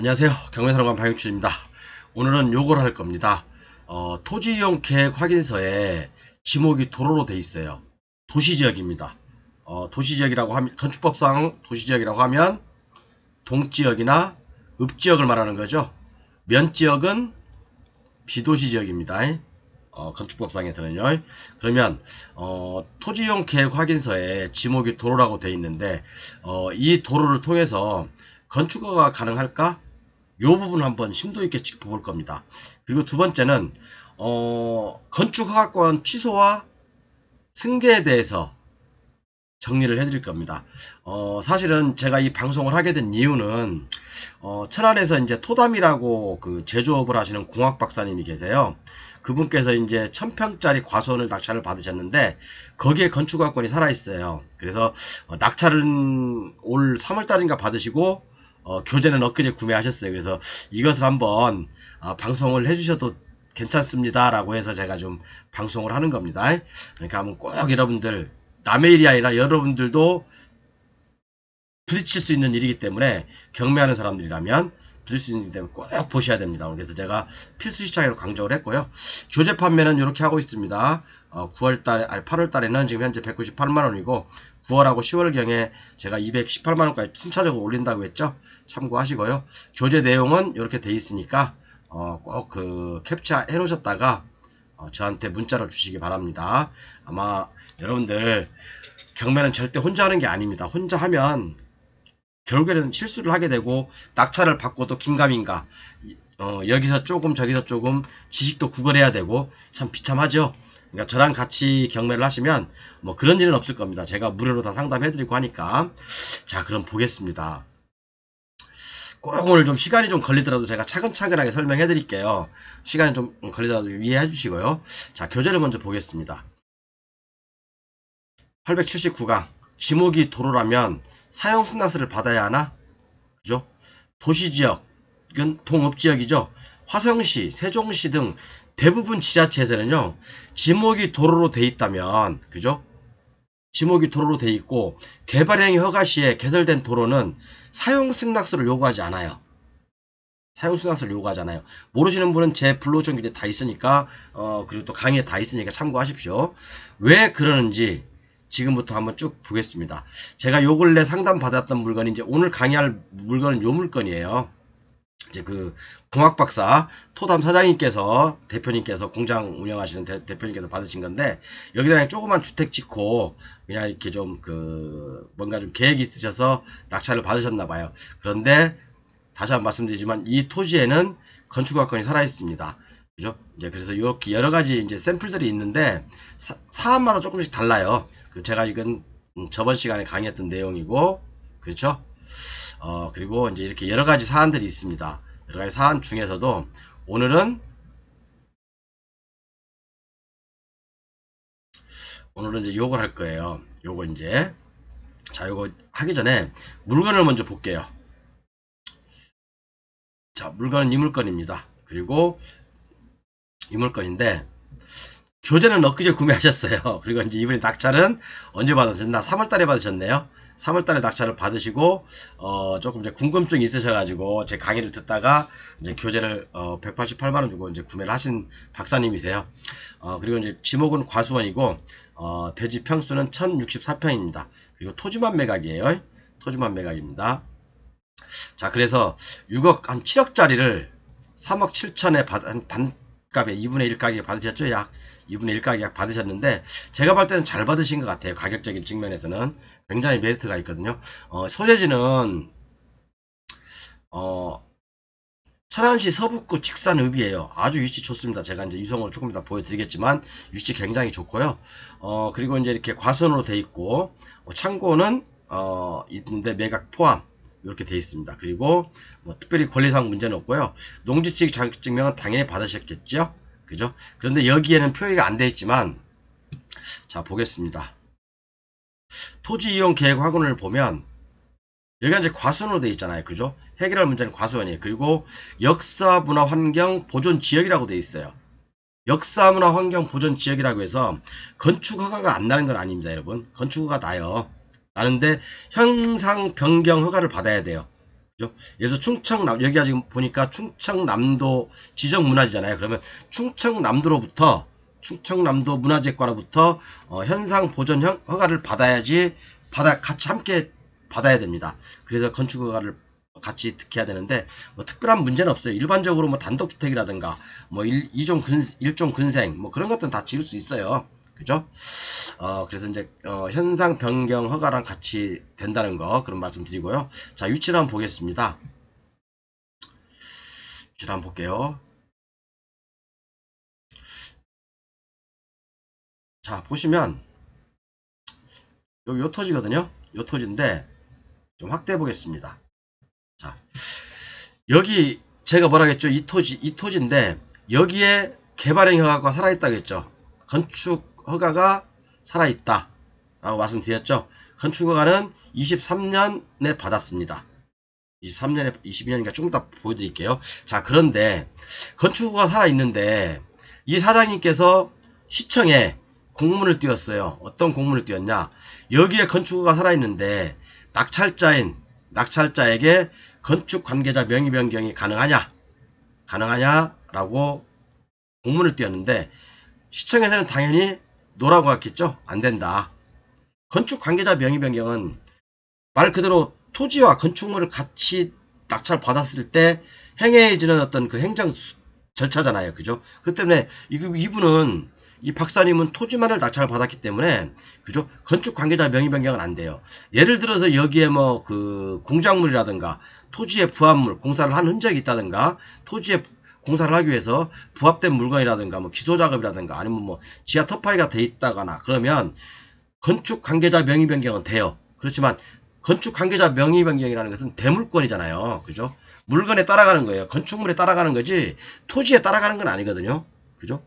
안녕하세요. 경매사령관 박영춘입니다. 오늘은 요걸 할 겁니다. 토지이용 계획 확인서에 지목이 도로로 돼 있어요. 도시지역입니다. 도시지역이라고 하면, 건축법상 도시지역이라고 하면 동지역이나 읍지역을 말하는 거죠. 면지역은 비도시지역입니다. 건축법상에서는요. 그러면 토지이용 계획 확인서에 지목이 도로라고 돼 있는데 이 도로를 통해서 건축허가 가능할까? 요 부분 한번 심도 있게 짚어볼 겁니다. 그리고 두 번째는 건축허가권 취소와 승계에 대해서 정리를 해드릴 겁니다. 사실은 제가 이 방송을 하게 된 이유는 천안에서 이제 토담이라고 그 제조업을 하시는 공학 박사님이 계세요. 그분께서 이제 1000평짜리 과수원을 낙찰을 받으셨는데 거기에 건축허가권이 살아있어요. 그래서 낙찰은 올 3월달인가 받으시고 교재는 엊그제 구매하셨어요. 그래서 이것을 한번 방송을 해주셔도 괜찮습니다 라고 해서 제가 좀 방송을 하는 겁니다. 그러니까 한번 꼭 여러분들, 남의 일이 아니라 여러분들도 부딪힐 수 있는 일이기 때문에, 경매하는 사람들이라면 부딪힐 수 있기 때문에 꼭 보셔야 됩니다. 그래서 제가 필수 시장으로 강조를 했고요. 교재 판매는 이렇게 하고 있습니다. 8월달에는 지금 현재 198만원이고 9월하고 10월경에 제가 218만원까지 순차적으로 올린다고 했죠. 참고하시고요. 교재 내용은 이렇게 돼 있으니까 꼭 그 캡처 해 놓으셨다가 저한테 문자로 주시기 바랍니다. 아마 여러분들 경매는 절대 혼자 하는 게 아닙니다. 혼자 하면 결국에는 실수를 하게 되고 낙찰을 받고도 긴가민가, 여기서 조금 저기서 조금 지식도 구걸해야 되고 참 비참하죠. 그러니까 저랑 같이 경매를 하시면 뭐 그런 일은 없을 겁니다. 제가 무료로 다 상담해드리고 하니까. 자, 그럼 보겠습니다. 꼭 오늘 좀 시간이 좀 걸리더라도 제가 차근차근하게 설명해 드릴게요. 시간이 좀 걸리더라도 이해해 주시고요. 자, 교재를 먼저 보겠습니다. 879강. 지목이 도로라면 사용승낙서를 받아야 하나? 그죠? 도시지역은 동업지역이죠. 화성시, 세종시 등 대부분 지자체에서는요, 지목이 도로로 돼 있다면, 그죠? 지목이 도로로 돼 있고 개발행위 허가 시에 개설된 도로는 사용승낙서를 요구하지 않아요. 사용승낙서를 요구하지 않아요. 모르시는 분은 제 블로그 글에 다 있으니까, 그리고 또 강의에 다 있으니까 참고하십시오. 왜 그러는지 지금부터 한번 쭉 보겠습니다. 제가 요 근래 상담 받았던 물건이, 이제 오늘 강의할 물건은 요 물건이에요. 이제 그 공학박사 토담 사장님께서, 대표님께서, 공장 운영하시는 대표님께서 받으신 건데, 여기다 그냥 조그만 주택 짓고 그냥 이렇게 좀 뭔가 좀 계획이 있으셔서 낙찰을 받으셨나 봐요. 그런데 다시 한번 말씀드리지만 이 토지에는 건축허가권이 살아 있습니다. 그죠? 이제 그래서 이렇게 여러 가지 이제 샘플들이 있는데 사안마다 조금씩 달라요. 제가 이건 저번 시간에 강의했던 내용이고, 그렇죠? 그리고 이제 이렇게 여러 가지 사안들이 있습니다. 여러 가지 사안 중에서도 오늘은 이제 요걸 할 거예요. 요거 이제, 자, 요거 하기 전에 물건을 먼저 볼게요. 자, 물건은 이 물건입니다. 그리고 이 물건인데 교재는 엊그제 구매하셨어요. 그리고 이제 이분이 낙찰은 언제 받으셨나? 3월달에 받으셨네요. 3월달에 낙찰을 받으시고 조금 이제 궁금증이 있으셔가지고 제 강의를 듣다가 이제 교재를 188만원 주고 이제 구매를 하신 박사님이세요. 그리고 이제 지목은 과수원이고 대지 평수는 1064평입니다. 그리고 토지만 매각이에요. 토지만 매각입니다. 자, 그래서 6억 한 7억짜리를 3억 7천에 한 반값에 2분의 1 가격에 받으셨죠? 약 2분의 1 가격 받으셨는데, 제가 볼 때는 잘 받으신 것 같아요. 가격적인 측면에서는 굉장히 메리트가 있거든요. 소재지는 천안시 서북구 직산읍이에요. 아주 위치 좋습니다. 제가 이제 유성으로 조금 이따 보여드리겠지만 위치 굉장히 좋고요. 그리고 이제 이렇게 과수원으로 돼 있고, 창고는 있는데 매각 포함 이렇게 돼 있습니다. 그리고 뭐 특별히 권리상 문제는 없고요. 농지취득 자격증명은 당연히 받으셨겠죠. 그죠? 그런데 여기에는 표기가 안 돼 있지만, 자, 보겠습니다. 토지 이용 계획 확인을 보면 여기가 이제 과수원으로 돼 있잖아요. 그죠? 해결할 문제는 과수원이에요. 그리고 역사 문화 환경 보존 지역이라고 돼 있어요. 역사 문화 환경 보존 지역이라고 해서 건축 허가가 안 나는 건 아닙니다, 여러분. 건축 허가 나요. 나는데 형상 변경 허가를 받아야 돼요. 그죠? 예를 들어서 충청남, 여기가 지금 보니까 충청남도 지정문화재잖아요. 그러면 충청남도 문화재과로부터 현상 보존 허가를 받아야지, 같이 함께 받아야 됩니다. 그래서 건축 허가를 같이 득해야 되는데, 뭐 특별한 문제는 없어요. 일반적으로 뭐 단독주택이라든가, 뭐 일종 근생, 뭐 그런 것들은 다 지을 수 있어요. 그죠? 그래서 이제 현상 변경 허가랑 같이 된다는 거, 그런 말씀 드리고요. 자, 위치를 한번 보겠습니다. 위치를 한번 볼게요. 자, 보시면 요 토지거든요. 요 토지인데 좀 확대해 보겠습니다. 자, 여기 제가 뭐라겠죠? 이 토지인데 여기에 개발행 허가가 살아있다겠죠. 건축 허가가 살아있다 라고 말씀드렸죠. 건축 허가는 23년에 받았습니다. 23년에 22년이니까 조금 이따 보여드릴게요. 자, 그런데 건축허가 살아있는데 이 사장님께서 시청에 공문을 띄웠어요. 어떤 공문을 띄웠냐? 여기에 건축허가 살아있는데 낙찰자에게 건축 관계자 명의 변경이 가능하냐라고 공문을 띄웠는데 시청에서는 당연히 노라고 했겠죠. 안 된다. 건축 관계자 명의 변경은 말 그대로 토지와 건축물을 같이 낙찰 받았을 때 행해지는 어떤 그 행정 절차잖아요. 그죠? 그렇기 때문에 이분은, 이 박사님은 토지만을 낙찰을 받았기 때문에, 그죠? 건축 관계자 명의 변경은 안 돼요. 예를 들어서 여기에 뭐 그 공작물이라든가 토지에 부합물, 공사를 한 흔적이 있다든가, 토지에 공사를 하기 위해서 부합된 물건이라든가 뭐 기소 작업이라든가 아니면 뭐 지하 터파이가 돼 있다거나 그러면 건축 관계자 명의 변경은 돼요. 그렇지만 건축 관계자 명의 변경이라는 것은 대물권이잖아요. 그죠? 물건에 따라가는 거예요. 건축물에 따라가는 거지 토지에 따라가는 건 아니거든요. 그죠?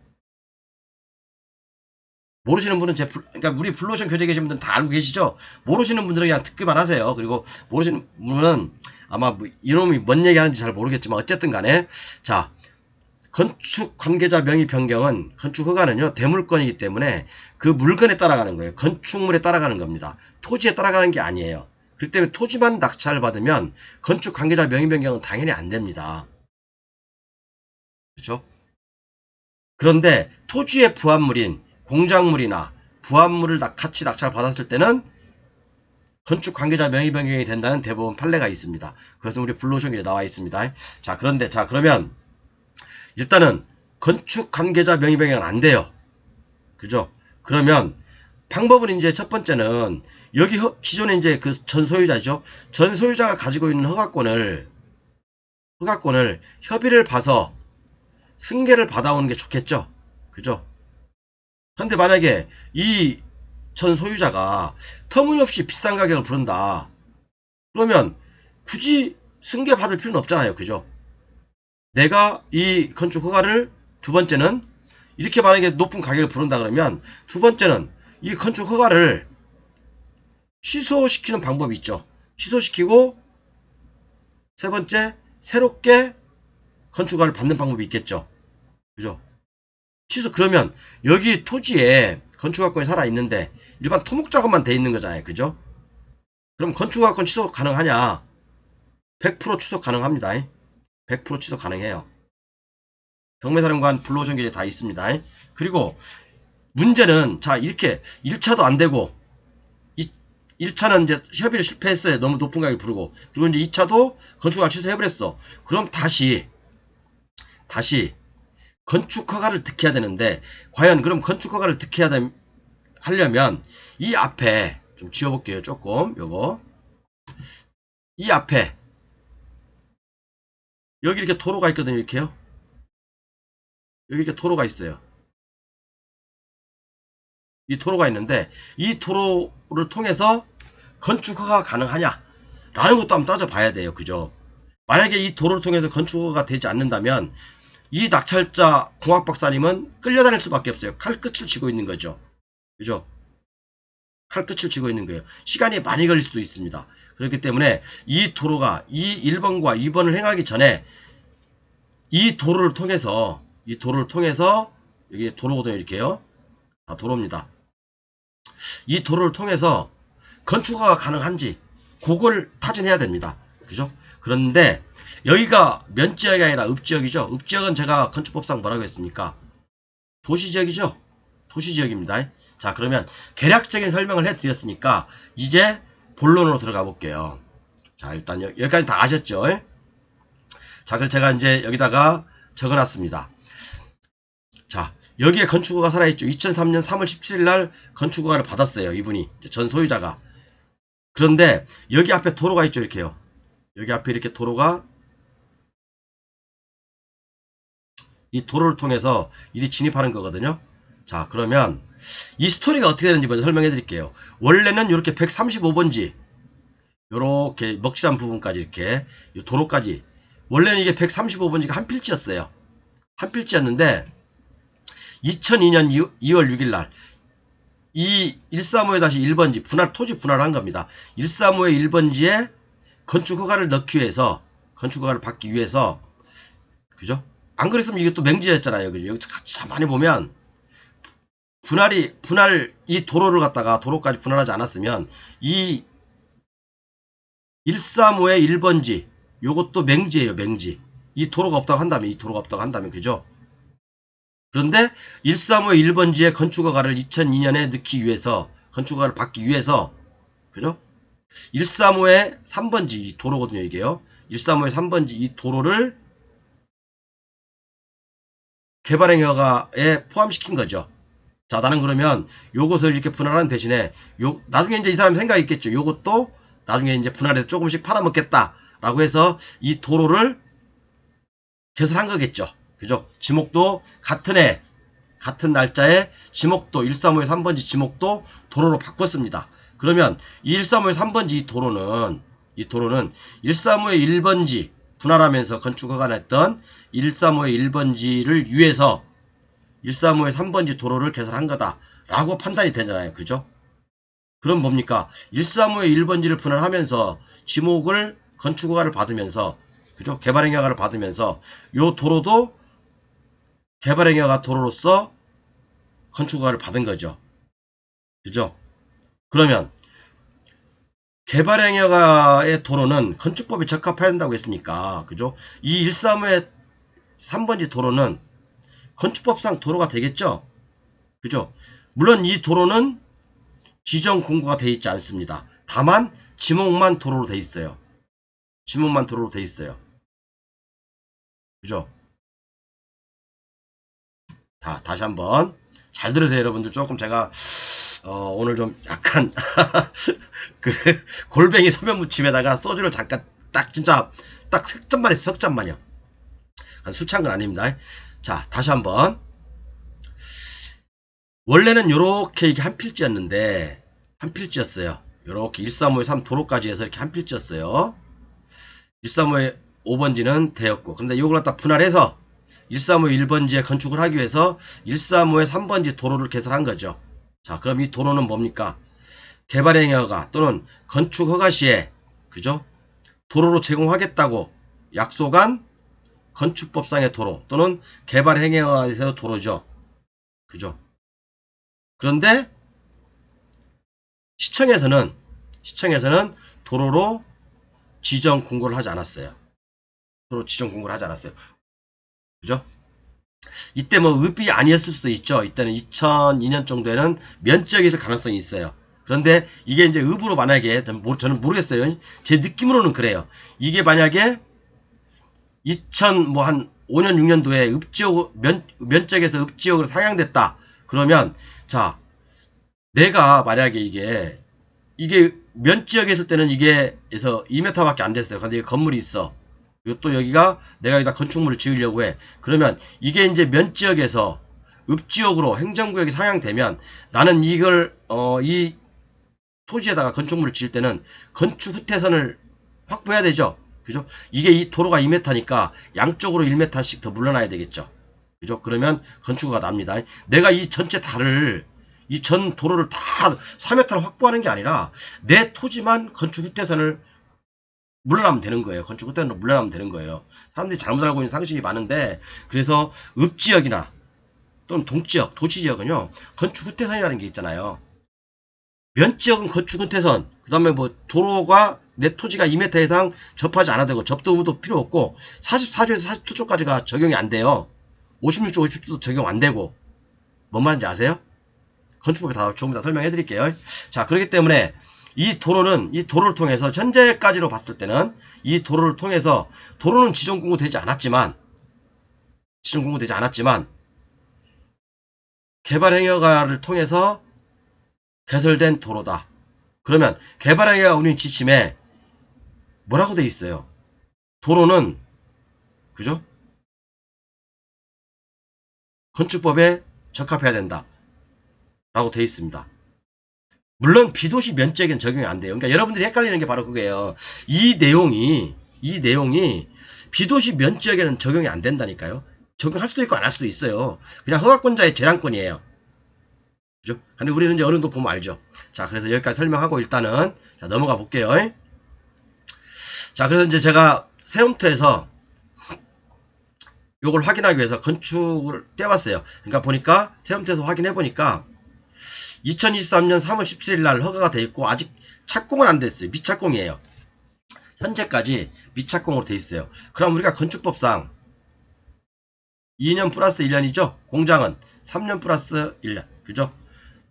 모르시는 분은 그러니까 우리 블루오션 교재 계신 분들은 다 알고 계시죠? 모르시는 분들은 그냥 듣기만 하세요. 그리고 모르시는 분은 아마 뭐 이놈이 뭔 얘기 하는지 잘 모르겠지만 어쨌든 간에, 자, 건축 관계자 명의 변경은, 건축 허가는요 대물권이기 때문에 그 물건에 따라가는 거예요. 건축물에 따라가는 겁니다. 토지에 따라가는 게 아니에요. 그렇기 때문에 토지만 낙찰 받으면 건축 관계자 명의 변경은 당연히 안 됩니다. 그렇죠? 그런데 토지의 부합물인 공작물이나 부합물을 같이 낙찰 받았을 때는 건축 관계자 명의 변경이 된다는 대법원 판례가 있습니다. 그래서 우리 불로션에 나와 있습니다. 자, 그런데 그러면 일단은 건축 관계자 명의 변경은 안 돼요. 그죠? 그러면 방법은 이제 첫 번째는 여기 기존에 이제 그 전소유자죠. 전소유자가 가지고 있는 허가권을 협의를 봐서 승계를 받아오는 게 좋겠죠. 그죠? 근데 만약에 이 전소유자가 터무니없이 비싼 가격을 부른다. 그러면 굳이 승계 받을 필요는 없잖아요. 그죠? 내가 이 건축 허가를, 두 번째는 이렇게 만약에 높은 가격을 부른다 그러면 두 번째는 이 건축 허가를 취소시키는 방법이 있죠. 취소시키고 세 번째, 새롭게 건축 허가를 받는 방법이 있겠죠. 그죠? 그러면 여기 토지에 건축허가권이 살아있는데 일반 토목작업만 돼 있는 거잖아요. 그죠? 그럼 건축허가권 취소 가능하냐? 100% 취소 가능합니다. 100% 취소 가능해요. 경매사령관 불러오신 게 다 있습니다. 그리고 문제는, 자, 이렇게 1차도 안 되고 1차는 이제 협의를 실패했어요. 너무 높은 가격을 부르고. 그리고 이제 2차도 건축허가 취소해버렸어. 그럼 다시 건축허가를 득해야 되는데, 과연 그럼 건축허가를 하려면 이 앞에 좀 지워볼게요. 조금 요거 이 앞에 여기 이렇게 도로가 있거든요. 이렇게요. 여기 이렇게 도로가 있어요. 이 도로가 있는데 이 도로를 통해서 건축허가가 가능하냐 라는 것도 한번 따져봐야 돼요. 그죠? 만약에 이 도로를 통해서 건축허가가 되지 않는다면 이 낙찰자 공학박사님은 끌려다닐 수밖에 없어요. 칼끝을 쥐고 있는 거죠. 그죠? 칼끝을 쥐고 있는 거예요. 시간이 많이 걸릴 수도 있습니다. 그렇기 때문에 이 도로가 이 1번과 2번을 행하기 전에 이 도로를 통해서 여기 도로거든요. 이렇게요. 다 도로입니다. 이 도로를 통해서 건축허가가 가능한지 그걸 타진해야 됩니다. 그죠? 그런데 여기가 면지역이 아니라 읍지역이죠. 읍지역은 제가 건축법상 뭐라고 했습니까? 도시지역이죠. 도시지역입니다. 자, 그러면 개략적인 설명을 해드렸으니까 이제 본론으로 들어가 볼게요. 자, 일단 여기까지 다 아셨죠? 자, 그래서 제가 이제 여기다가 적어놨습니다. 자, 여기에 건축허가 살아있죠. 2003년 3월 17일 날 건축허가를 받았어요. 이분이 전 소유자가. 그런데 여기 앞에 도로가 있죠. 이렇게요. 여기 앞에 이렇게 도로가, 이 도로를 통해서 일이 진입하는 거거든요. 자, 그러면 이 스토리가 어떻게 되는지 먼저 설명해 드릴게요. 원래는 이렇게 135번지 요렇게 먹칠한 부분까지 이렇게 이 도로까지, 원래는 이게 135번지가 한 필지였어요. 한 필지였는데 2002년 2월 6일 날 이 135-1번지 토지 분할을 한 겁니다. 135의 1번지에 건축허가를 넣기 위해서, 건축허가를 받기 위해서, 그죠? 안 그랬으면 이게 또 맹지였잖아요. 그죠? 여기 가만히 보면 이 도로를 갖다가 도로까지 분할하지 않았으면 이 135의 1번지 요것도 맹지예요. 맹지. 이 도로가 없다고 한다면, 그죠? 그런데 135의 1번지에 건축허가를 2002년에 넣기 위해서, 건축허가를 받기 위해서, 그죠? 135의 3번지 이 도로거든요. 이게요. 135의 3번지 이 도로를 개발행위허가에 포함시킨 거죠. 자, 나는 그러면 요것을 이렇게 분할하는 대신에 나중에 이제 이 사람 생각이 있겠죠. 요것도 나중에 이제 분할해서 조금씩 팔아먹겠다 라고 해서 이 도로를 개설한 거겠죠. 그죠? 지목도 같은 날짜에 지목도 135의 3번지 지목도 도로로 바꿨습니다. 그러면 이 135의 3번지 이 도로는 135의 1번지 분할하면서 건축허가 냈던 135의 1번지를 위해서 135의 3번지 도로를 개설한 거다 라고 판단이 되잖아요. 그죠? 그럼 뭡니까? 135의 1번지를 분할하면서 지목을 건축허가를 받으면서, 그죠? 개발행위허가를 받으면서 요 도로도 개발행위허가 도로로서 건축허가를 받은 거죠. 그죠? 그러면 개발행위허가의 도로는 건축법에 적합해야 된다고 했으니까, 그죠? 이 135의 3번지 도로는 건축법상 도로가 되겠죠? 그죠? 물론 이 도로는 지정 공고가 되어 있지 않습니다. 다만 지목만 도로로 되어 있어요. 지목만 도로로 되어 있어요. 그죠? 자, 다시 한번 잘 들으세요. 여러분들 조금 제가 오늘 좀 약간 그 골뱅이 소면 무침에다가 소주를 잠깐 진짜 딱 석잔만 했어요. 석잔만요. 수찬 건 아닙니다. 자, 다시 한번. 원래는 요렇게 이게 한 필지였는데, 한 필지였어요. 요렇게 135의 3 도로까지 해서 이렇게 한 필지였어요. 135의 5번지는 되었고, 그런데 요걸 갖다 분할해서 135의 1번지에 건축을 하기 위해서 135의 3번지 도로를 개설한 거죠. 자, 그럼 이 도로는 뭡니까? 개발행위허가 또는 건축허가 시에, 그죠? 도로로 제공하겠다고 약속한 건축법상의 도로 또는 개발행위허가에서 도로죠. 그죠? 그런데 시청에서는 도로로 지정 공고를 하지 않았어요. 도로 지정 공고를 하지 않았어요. 그죠? 이때 뭐 읍이 아니었을 수도 있죠. 이때는 2002년 정도에는 면적이 있을 가능성이 있어요. 그런데 이게 이제 읍으로 만약에, 저는 모르겠어요. 제 느낌으로는 그래요. 이게 만약에 2000한 5년 6년도에 읍지역 면적에서 읍지역으로 상향됐다. 그러면 자, 내가 만약에 이게 면지역에 있을 때는 이게 에서 2m밖에 안 됐어요. 근데 건물이 있어. 그리고 또 여기가 내가 여기다 건축물을 지으려고 해. 그러면 이게 이제 면지역에서 읍지역으로 행정구역이 상향되면 나는 이걸 이 토지에다가 건축물을 지을 때는 건축 후퇴선을 확보해야 되죠. 그죠? 이게 이 도로가 2m니까 양쪽으로 1m씩 더 물러나야 되겠죠. 그죠? 그러면 건축허가 납니다. 내가 이 전체 이 전 도로를 다 3m를 확보하는 게 아니라 내 토지만 건축 후퇴선을 물러나면 되는 거예요. 건축 후퇴선으로 물러나면 되는 거예요. 사람들이 잘못 알고 있는 상식이 많은데, 그래서 읍지역이나 또는 동지역, 도시지역은요, 건축 후퇴선이라는 게 있잖아요. 면지역은 건축 후퇴선, 그 다음에 뭐 도로가 내 토지가 2m 이상 접하지 않아도 되고 접도 의무도 필요 없고 44조에서 49조까지가 적용이 안 돼요. 56조 57조도 적용 안 되고. 뭔 말인지 아세요? 건축법에 다 조금 더 설명해 드릴게요. 자, 그렇기 때문에 이 도로를 통해서 현재까지로 봤을 때는 이 도로를 통해서 도로는 지정 공고되지 않았지만 개발행위허가를 통해서 개설된 도로다. 그러면 개발행위가 운영 지침에 뭐라고 돼 있어요? 도로는 그죠? 건축법에 적합해야 된다 라고 돼 있습니다. 물론 비도시 면적에는 적용이 안 돼요. 그러니까 여러분들이 헷갈리는 게 바로 그거예요. 이 내용이 비도시 면적에는 적용이 안 된다니까요. 적용할 수도 있고 안 할 수도 있어요. 그냥 허가권자의 재량권이에요. 그죠? 근데 우리는 이제 어느 정도 보면 알죠. 자, 그래서 여기까지 설명하고 일단은 자, 넘어가 볼게요. 자, 그래서 이제 제가 세움터에서 요걸 확인하기 위해서 건축을 떼봤어요. 그러니까 보니까 세움터에서 확인해 보니까 2023년 3월 17일 날 허가가 돼 있고 아직 착공은 안 됐어요. 미착공이에요. 현재까지 미착공으로 돼 있어요. 그럼 우리가 건축법상 2년 플러스 1년이죠. 공장은 3년 플러스 1년. 그죠?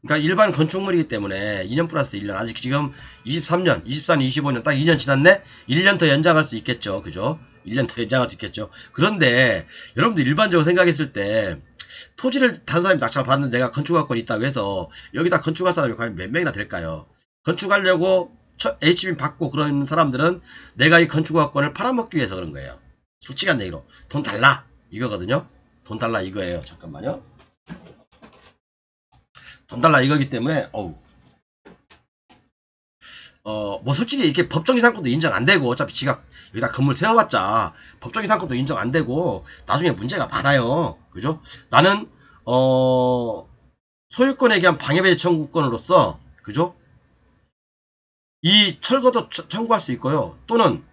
그러니까 일반 건축물이기 때문에 2년 플러스 1년. 아직 지금 23년, 24년, 25년 딱 2년 지났네? 1년 더 연장할 수 있겠죠. 그죠? 1년 더 연장할 수 있겠죠. 그런데 여러분들 일반적으로 생각했을 때 토지를 다른 사람이 낙찰 받는데 내가 건축학권이 있다고 해서 여기다 건축할 사람이 과연 몇 명이나 될까요? 건축하려고 HB 받고 그런 사람들은 내가 이 건축학권을 팔아먹기 위해서 그런 거예요. 솔직한 얘기로 돈 달라 이거거든요. 돈 달라 이거예요. 잠깐만요. 돈 달라 이거기 때문에 뭐 솔직히 이렇게 법정이 상권도 인정 안 되고 어차피 지가 여기다 건물 세워봤자 법정이 상권도 인정 안 되고 나중에 문제가 많아요. 그죠? 나는 소유권에 대한 방해배제 청구권으로서 그죠? 이 철거도 청구할 수 있고요. 또는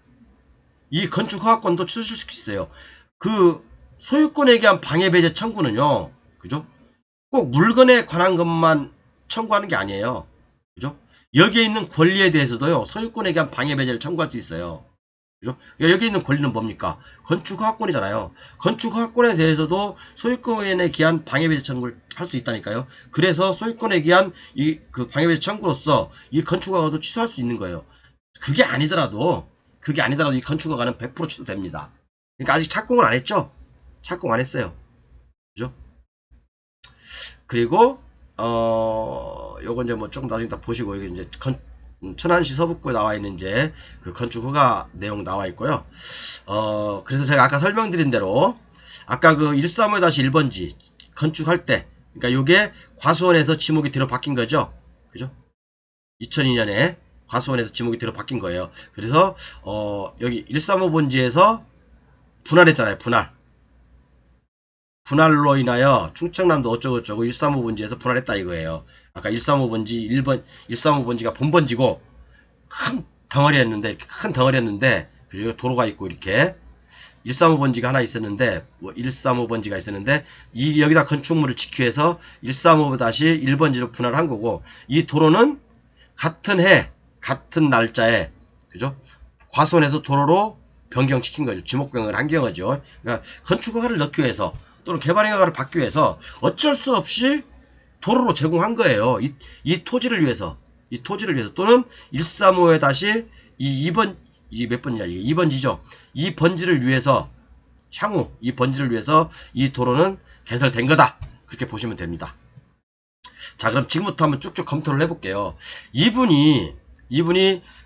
이 건축 허가권도 취소시킬 수 있어요. 그 소유권에 대한 방해배제 청구는요. 그죠? 꼭 물건에 관한 것만 청구하는 게 아니에요. 그죠? 여기에 있는 권리에 대해서도요. 소유권에 대한 방해배제를 청구할 수 있어요. 그죠? 여기 있는 권리는 뭡니까? 건축허가권이잖아요. 건축허가권에 대해서도 소유권에 기한 방해배제 청구를 할 수 있다니까요. 그래서 소유권에 기한 그 방해배제 청구로서 이 건축허가도 취소할 수 있는 거예요. 그게 아니더라도 이 건축허가는 100% 취소됩니다. 그러니까 아직 착공을 안 했죠? 착공 안 했어요. 그죠? 그리고 요건 이제 뭐 조금 나중에 다 보시고 여기 이제 천안시 서북구에 나와 있는 이제 그 건축 허가 내용 나와 있고요. 그래서 제가 아까 설명드린 대로 아까 그 135-1번지 건축할 때 그러니까 요게 과수원에서 지목이 뒤로 바뀐 거죠. 그죠? 2002년에 과수원에서 지목이 뒤로 바뀐 거예요. 그래서 여기 135번지에서 분할했잖아요. 분할로 인하여 충청남도 어쩌고저쩌고 135번지에서 분할했다 이거예요. 아까 135번지 1번 135번지가 본번지고 큰 덩어리였는데 그리고 도로가 있고 이렇게 135번지가 하나 있었는데 뭐 135번지가 있었는데 여기다 건축물을 지키기 위해서 135-1번지로 분할한 거고 이 도로는 같은 해 같은 날짜에 그죠? 과수원에서 도로로 변경시킨 거죠. 지목 변경을 한 거죠. 그러니까 건축허가를 넣기 위해서 또는 개발행위허가를 받기 위해서 어쩔 수 없이 도로로 제공한 거예요. 이 토지를 위해서 또는 135-2번 이 몇 번지냐 이게 2번지죠. 이 번지를 위해서 향후 이 번지를 위해서 이 도로는 개설된 거다. 그렇게 보시면 됩니다. 자, 그럼 지금부터 한번 쭉쭉 검토를 해볼게요. 이분이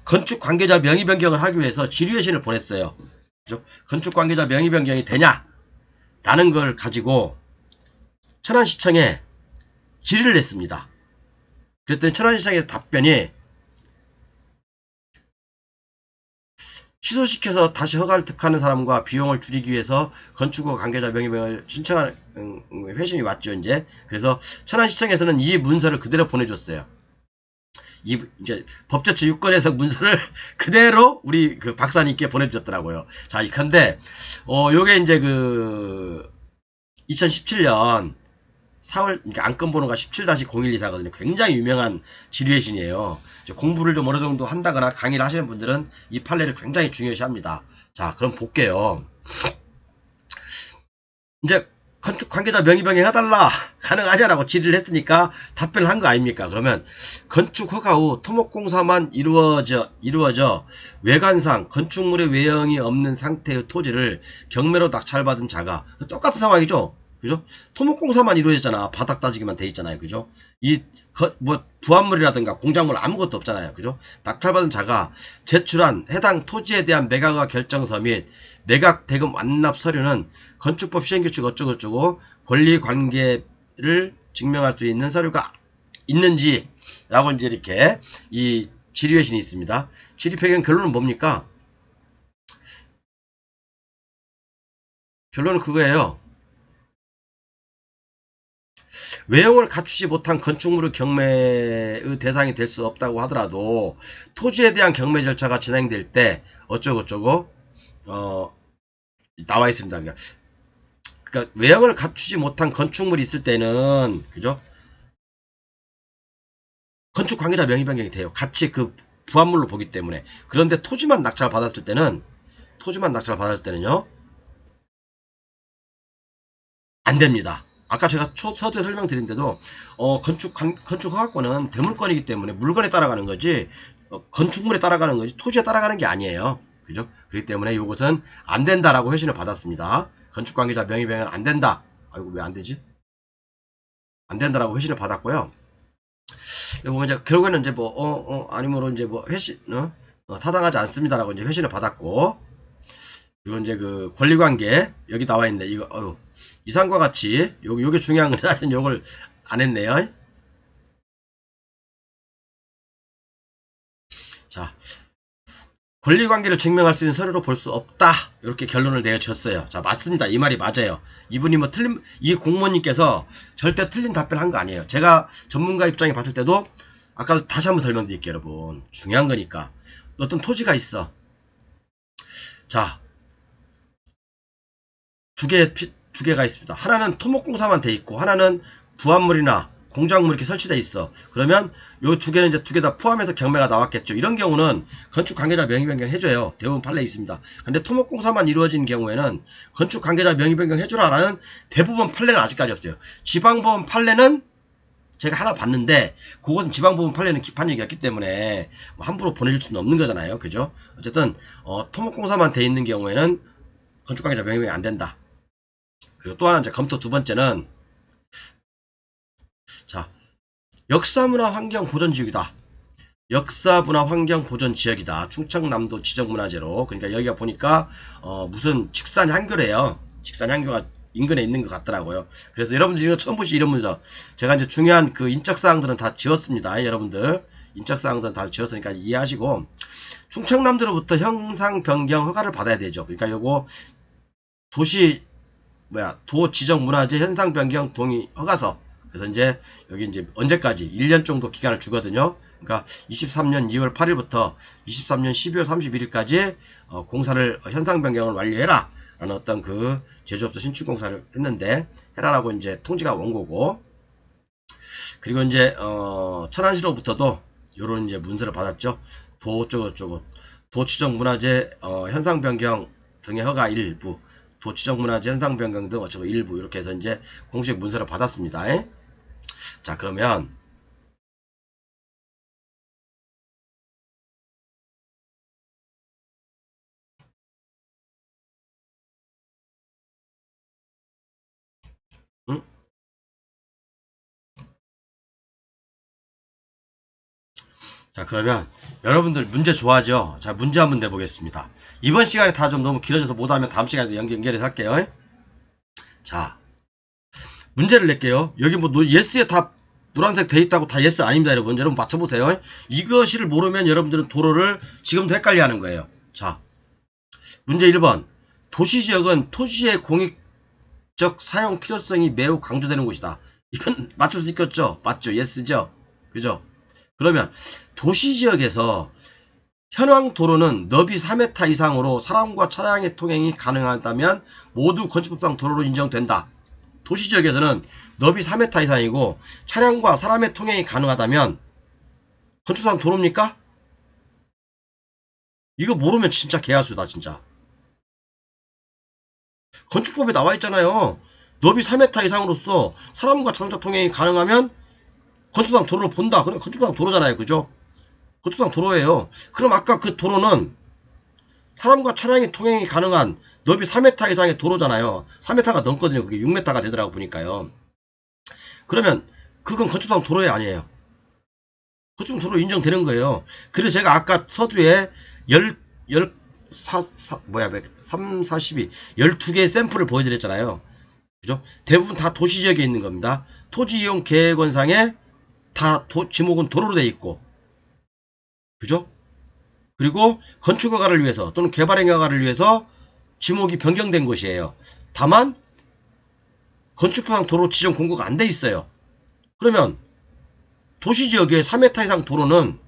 건축 관계자 명의 변경을 하기 위해서 질의회신을 보냈어요. 그죠? 건축 관계자 명의 변경이 되냐? 라는 걸 가지고 천안시청에 질의를 했습니다. 그랬더니 천안시청에서 답변이 취소시켜서 다시 허가를 득하는 사람과 비용을 줄이기 위해서 건축허가 관계자 명의명을 신청하는 회신이 왔죠. 이제 그래서 천안시청에서는 이 문서를 그대로 보내줬어요. 이제 법제처 유권에서 문서를 그대로 우리 그 박사님께 보내주셨더라고요. 자, 이컨대 요게 이제 그 2017년 4월 그러니까 안건 번호가 17-0124거든요. 굉장히 유명한 지류의 신이에요. 공부를 좀 어느 정도 한다거나 강의를 하시는 분들은 이 판례를 굉장히 중요시합니다. 자, 그럼 볼게요. 이제 건축 관계자 명의 변경 해달라 가능하냐라고 질의를 했으니까 답변을 한 거 아닙니까? 그러면 건축 허가 후 토목공사만 이루어져 외관상 건축물의 외형이 없는 상태의 토지를 경매로 낙찰받은 자가 똑같은 상황이죠. 그죠? 토목공사만 이루어졌잖아. 바닥 따지기만 돼 있잖아요. 그죠? 뭐 부합물이라든가 공작물 아무것도 없잖아요. 그죠? 낙찰받은 자가 제출한 해당 토지에 대한 매각허가 결정서 및 매각 대금 완납 서류는 건축법 시행규칙 어쩌고저쩌고 권리관계를 증명할 수 있는 서류가 있는지 라고 이제 이렇게 이 질의의 신이 있습니다. 질의 배경 결론은 뭡니까? 결론은 그거예요. 외형을 갖추지 못한 건축물의 경매의 대상이 될 수 없다고 하더라도 토지에 대한 경매 절차가 진행될 때 어쩌고저쩌고 나와 있습니다. 그러니까 외형을 갖추지 못한 건축물이 있을 때는 그죠? 건축 관계자 명의 변경이 돼요. 같이 그 부합물로 보기 때문에. 그런데 토지만 낙찰 받았을 때는요 안 됩니다. 아까 제가 서두에 설명드린데도 건축 허가권은 대물권이기 때문에 물건에 따라가는 거지 건축물에 따라가는 거지 토지에 따라가는 게 아니에요. 그죠? 그렇기 때문에 이것은 안 된다라고 회신을 받았습니다. 건축 관계자 명의 변경은 안 된다. 아이고 왜 안 되지? 안 된다라고 회신을 받았고요. 보면 이제 결국에는 이제 아니므로 이제 뭐 회신 타당하지 않습니다라고 이제 회신을 받았고 그리고 이제 그 권리관계 여기 나와 있네. 이거 이상과 같이 요게 중요한 건 사실 요걸 안 했네요. 자, 권리관계를 증명할 수 있는 서류로 볼 수 없다. 이렇게 결론을 내어줬어요. 자, 맞습니다. 이 말이 맞아요. 이분이 뭐 이 공무원님께서 절대 틀린 답변을 한 거 아니에요. 제가 전문가 입장에 봤을 때도 아까 다시 한번 설명드릴게요, 여러분. 중요한 거니까. 어떤 토지가 있어. 자, 두 개가 있습니다. 하나는 토목공사만 돼 있고 하나는 부합물이나 공작물 이렇게 설치돼 있어. 그러면 요 두 개는 이제 두 개 다 포함해서 경매가 나왔겠죠. 이런 경우는 건축 관계자 명의 변경 해줘요. 대부분 판례 있습니다. 근데 토목공사만 이루어진 경우에는 건축 관계자 명의 변경 해주라라는 대부분 판례는 아직까지 없어요. 지방법원 판례는 제가 하나 봤는데 그것은 지방법원 판례는 기판력이었기 때문에 뭐 함부로 보내줄 수는 없는 거잖아요. 그죠? 어쨌든 토목공사만 돼 있는 경우에는 건축 관계자 명의 변경 안 된다. 그리고 또 하나 이제 검토 두 번째는 자 역사문화 환경 보전 지역이다. 역사문화 환경 보전 지역이다. 충청남도 지정문화재로. 그러니까 여기가 보니까 무슨 직산 향교래요. 직산 향교가 인근에 있는 것 같더라고요. 그래서 여러분들이 이거 처음 보시 이런 문서 제가 이제 중요한 그 인적 사항들은 다 지웠습니다. 여러분들 인적 사항들은 다 지웠으니까 이해하시고 충청남도로부터 형상 변경 허가를 받아야 되죠. 그러니까 요거 도 지정 문화재 현상 변경 동의 허가서. 그래서 이제 여기 이제 언제까지 1년 정도 기간을 주거든요. 그러니까 23년 2월 8일부터 23년 12월 31일까지 공사를 현상 변경을 완료해라 라는 어떤 그 제조업소 신축 공사를 했는데 해라라고 이제 통지가 온 거고 그리고 이제 천안시로부터도 요런 이제 문서를 받았죠. 도 지정 문화재 현상 변경 등의 허가 일부 도지정문화재 현상 변경 등 어쩌고 일부 이렇게 해서 이제 공식 문서를 받았습니다. 자 그러면 응? 자 그러면 여러분들 문제 좋아하죠? 자 문제 한번 내보겠습니다. 이번 시간에 다 좀 너무 길어져서 못하면 다음 시간에 연결해서 할게요. 자 문제를 낼게요. 여기 뭐 예스에 다 노란색 돼 있다고 다 예스 아닙니다. 여러분 맞춰보세요. 이것을 모르면 여러분들은 도로를 지금도 헷갈려 하는 거예요. 자 문제 1번 도시지역은 토지의 공익적 사용 필요성이 매우 강조되는 곳이다. 이건 맞출 수 있겠죠? 맞죠? 예스죠? 그죠? 그러면 도시지역에서 현황 도로는 너비 4m 이상으로 사람과 차량의 통행이 가능하다면 모두 건축법상 도로로 인정된다. 도시지역에서는 너비 4m 이상이고 차량과 사람의 통행이 가능하다면 건축상 도로입니까? 이거 모르면 진짜 개하수다 진짜. 건축법에 나와 있잖아요. 너비 4m 이상으로서 사람과 자동차 통행이 가능하면 건축상 도로를 본다. 그러니까 건축상 도로잖아요. 그죠? 건축상 도로예요. 그럼 아까 그 도로는 사람과 차량이 통행이 가능한 너비 4m 이상의 도로잖아요. 4m가 넘거든요. 그게 6m가 되더라고 보니까요. 그러면 그건 건축상 도로에 아니에요. 건축상 도로 인정되는 거예요. 그래서 제가 아까 서두에 3, 42, 12개의 샘플을 보여드렸잖아요. 그죠? 대부분 다 도시지역에 있는 겁니다. 토지이용 계획원상에 다 지목은 도로로 되어 있고, 그죠? 그리고 건축허가를 위해서 또는 개발행허가를 위해서 지목이 변경된 것이에요. 다만 건축법상 도로 지정 공고가 안 돼 있어요. 그러면 도시지역에 3m 이상 도로는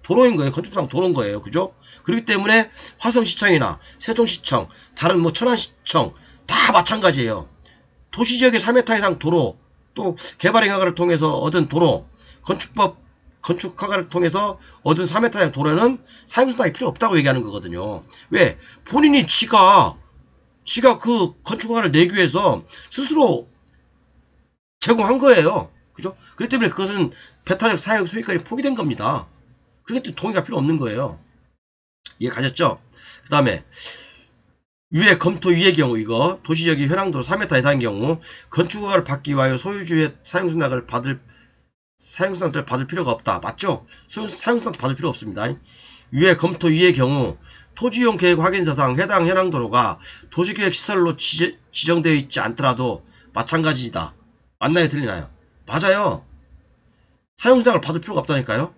도로인 거예요. 건축법상 도로인 거예요. 그죠? 그렇기 때문에 화성시청이나 세종시청, 다른 뭐 천안시청 다 마찬가지예요. 도시지역의 3m 이상 도로, 또 개발행허가를 통해서 얻은 도로, 건축허가를 통해서 얻은 3m 이상 도로는 사용수당이 필요 없다고 얘기하는 거거든요. 왜? 본인이 지가 그 건축허가를 내기 위해서 스스로 제공한 거예요. 그죠? 그렇기 때문에 그것은 배타적 사용 수익권이 포기된 겁니다. 그렇기 때문에 동의가 필요 없는 거예요. 이해 가셨죠? 그 다음에 위에 검토 위의 경우, 이거 도시적인 현황도로 3m 이상의 경우 건축허가를 받기 위하여 소유주의 사용수당을 받을 필요가 없다. 맞죠? 사용수당 받을 필요 없습니다. 위에 검토 위의 경우 토지이용 계획 확인서상 해당 현황도로가 도시계획 시설로 지정되어 있지 않더라도 마찬가지이다. 맞나요? 틀리나요? 맞아요. 사용수당을 받을 필요가 없다니까요.